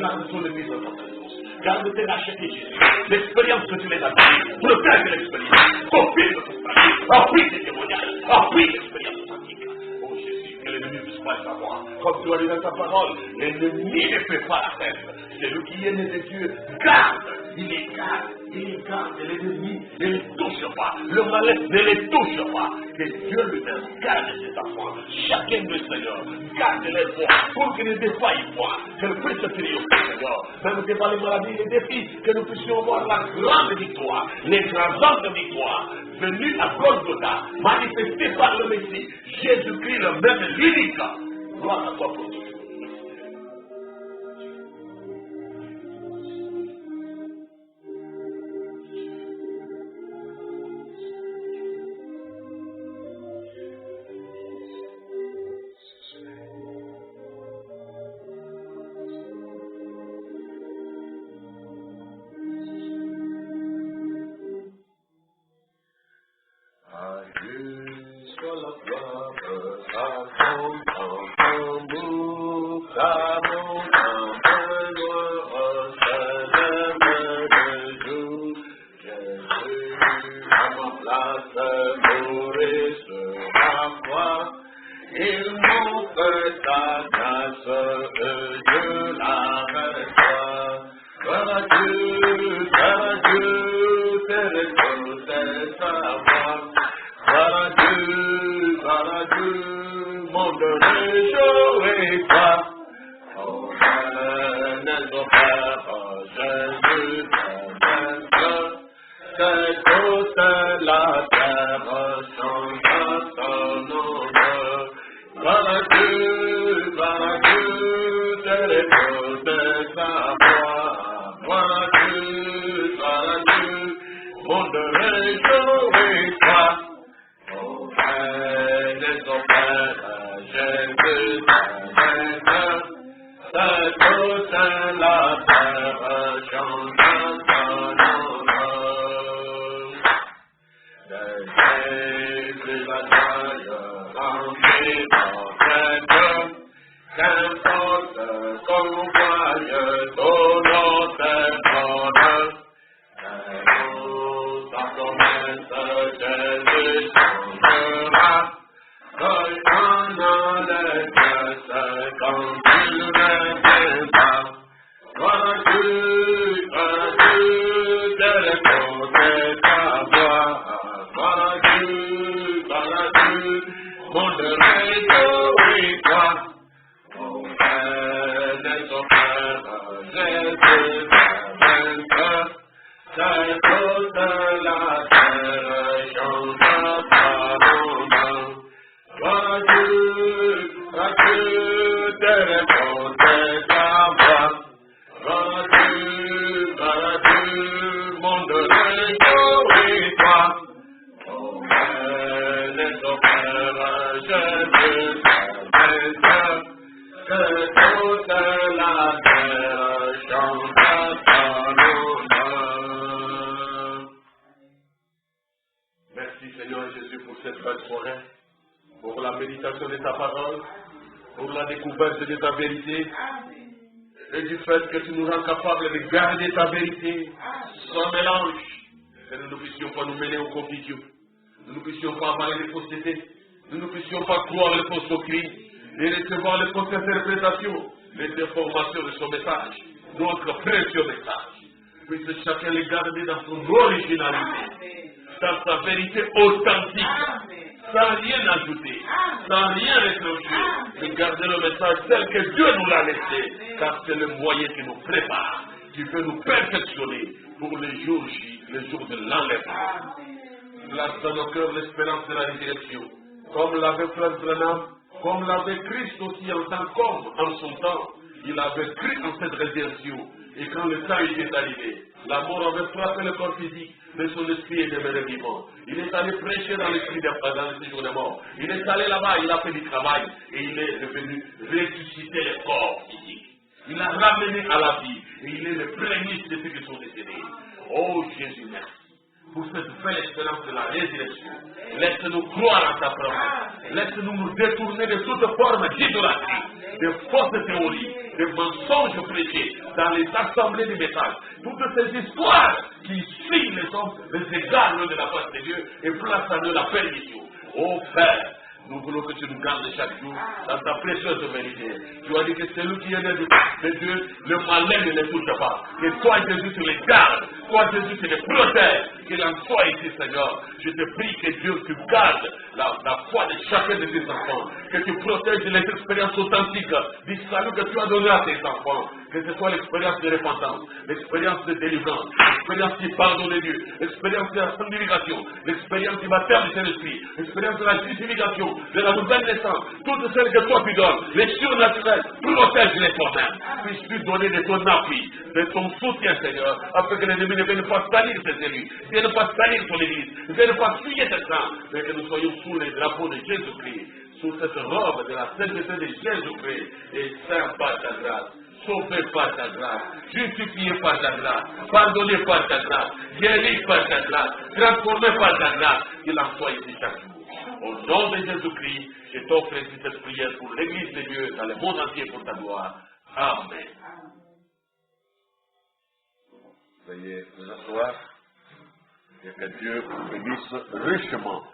Garde ton église dans ta présence. Garde tes rachetés, Jésus. L'expérience que tu les as donnée. Protège l'expérience. Confirme ton pratique. Appuie tes témoignages. Appuie l'expérience pratique. Oh Jésus, que l'ennemi ne puisse pas savoir. Comme tu as dit dans ta parole, l'ennemi ne fait pas la fête. Celui qui est né de Dieu garde. Il les garde. Il les garde. Et l'ennemi ne les touche pas. Le malin ne les touche pas. Que Dieu lui-même garde ses enfants. Chacun de Seigneur. Garde les voix pour qu'ils ne défaillent pas. Que nous puissions triompher, Seigneur. Même devant les maladies et les défis, que nous puissions voir la grande victoire, les grandes victoires venues à Golgotha, manifestées par le Messie, Jésus-Christ le même, l'unique. Gloire à toi pour toujours. la taille, remplie d'entraide, qu'importe qu'on voie ton notre bonheur, ta promesse, Jésus changera, quand on enlève quand tu reviendras. Vas-tu, téléphone ta voix, vas-tu, mon réveil, toi, mon frère et son frère, Jésus, vainqueur, c'est toute la terre, chante par mon nom. Vas-tu, téléphone ta voix, vas-tu, monde réjouis-toi, ton frère et ton frère, Jésus, vainqueur, que toute la terre chante par nos mains. Merci Seigneur Jésus pour cette belle soirée, pour la méditation de ta parole, pour la découverte de ta vérité, et du fait que tu nous rends capables de garder ta vérité sans mélange, que nous ne puissions pas nous mêler aux confusions, nous ne puissions pas avaler les faussetés, nous ne puissions pas croire les fausses doctrines, et recevoir les fausses interprétations, les déformations de son message, notre précieux message. Puisse chacun les garder dans son originalité, dans sa vérité authentique, sans rien ajouter, sans rien rétrécir, mais garder le message tel que Dieu nous l'a laissé, car c'est le moyen qui nous prépare, qui veut nous perfectionner pour les jours J, les jours de l'enlèvement. Place dans nos cœurs l'espérance de la résurrection, comme l'avait Frère Branham, comme l'avait Christ aussi en tant qu'homme en son temps. Il avait cru en cette résurrection, et quand le temps était arrivé, la mort avait frappé le corps physique, mais son esprit est demeuré vivant. Il est allé prêcher dans l'esprit dans le séjour des morts. Il est allé là-bas, il a fait du travail, et il est devenu ressusciter le corps physique. Il a ramené à la vie, et il est le premier de ceux qui sont décédés. Oh Jésus, merci pour cette belle espérance de la résurrection. Laisse-nous croire en ta promesse. Laisse-nous nous détourner de toute forme d'idolâtrie, de fausses théories, de mensonges prêchés dans les assemblées du message. Toutes ces histoires qui suivent les hommes, les égarent de la face de Dieu et placent à nous la permission. Oh Père, nous voulons que tu nous gardes chaque jour dans ta précieuse vérité. Tu as dit que celui qui est né de Dieu, le malin ne les touche pas. Que toi, Jésus, tu les gardes. Toi, Jésus, tu les protèges. Qu'il en soit ici, Seigneur. Je te prie que Dieu, tu gardes la foi de chacun de tes enfants. Que tu protèges les expériences authentiques du salut que tu as donné à tes enfants. Que ce soit l'expérience de repentance, l'expérience de délivrance, l'expérience du pardon de Dieu, l'expérience de la sanctification, l'expérience du baptême du Saint-Esprit, l'expérience de la justification, de la nouvelle naissance, toutes celles que toi tu donnes, les surnaturels, protège-les toi-même. Puisses-tu donner de ton appui, de ton soutien, Seigneur, afin que l'ennemi ne vienne pas salir ses élus, ne vienne pas salir ton église, ne vienne pas fuyer tes sang, mais que nous soyons sous les drapeaux de Jésus-Christ, sous cette robe de la sainteté de Jésus-Christ, et saint par ta grâce. Sauvé par ta grâce, justifié par ta grâce, pardonné par ta grâce, guéri par ta grâce, transformé par ta grâce, qu'il en soit ici chaque jour. Au nom de Jésus-Christ, je t'offre ici cette prière pour l'Église de Dieu dans le monde entier pour ta gloire. Amen. Veuillez vous asseoir et que Dieu vous bénisse richement.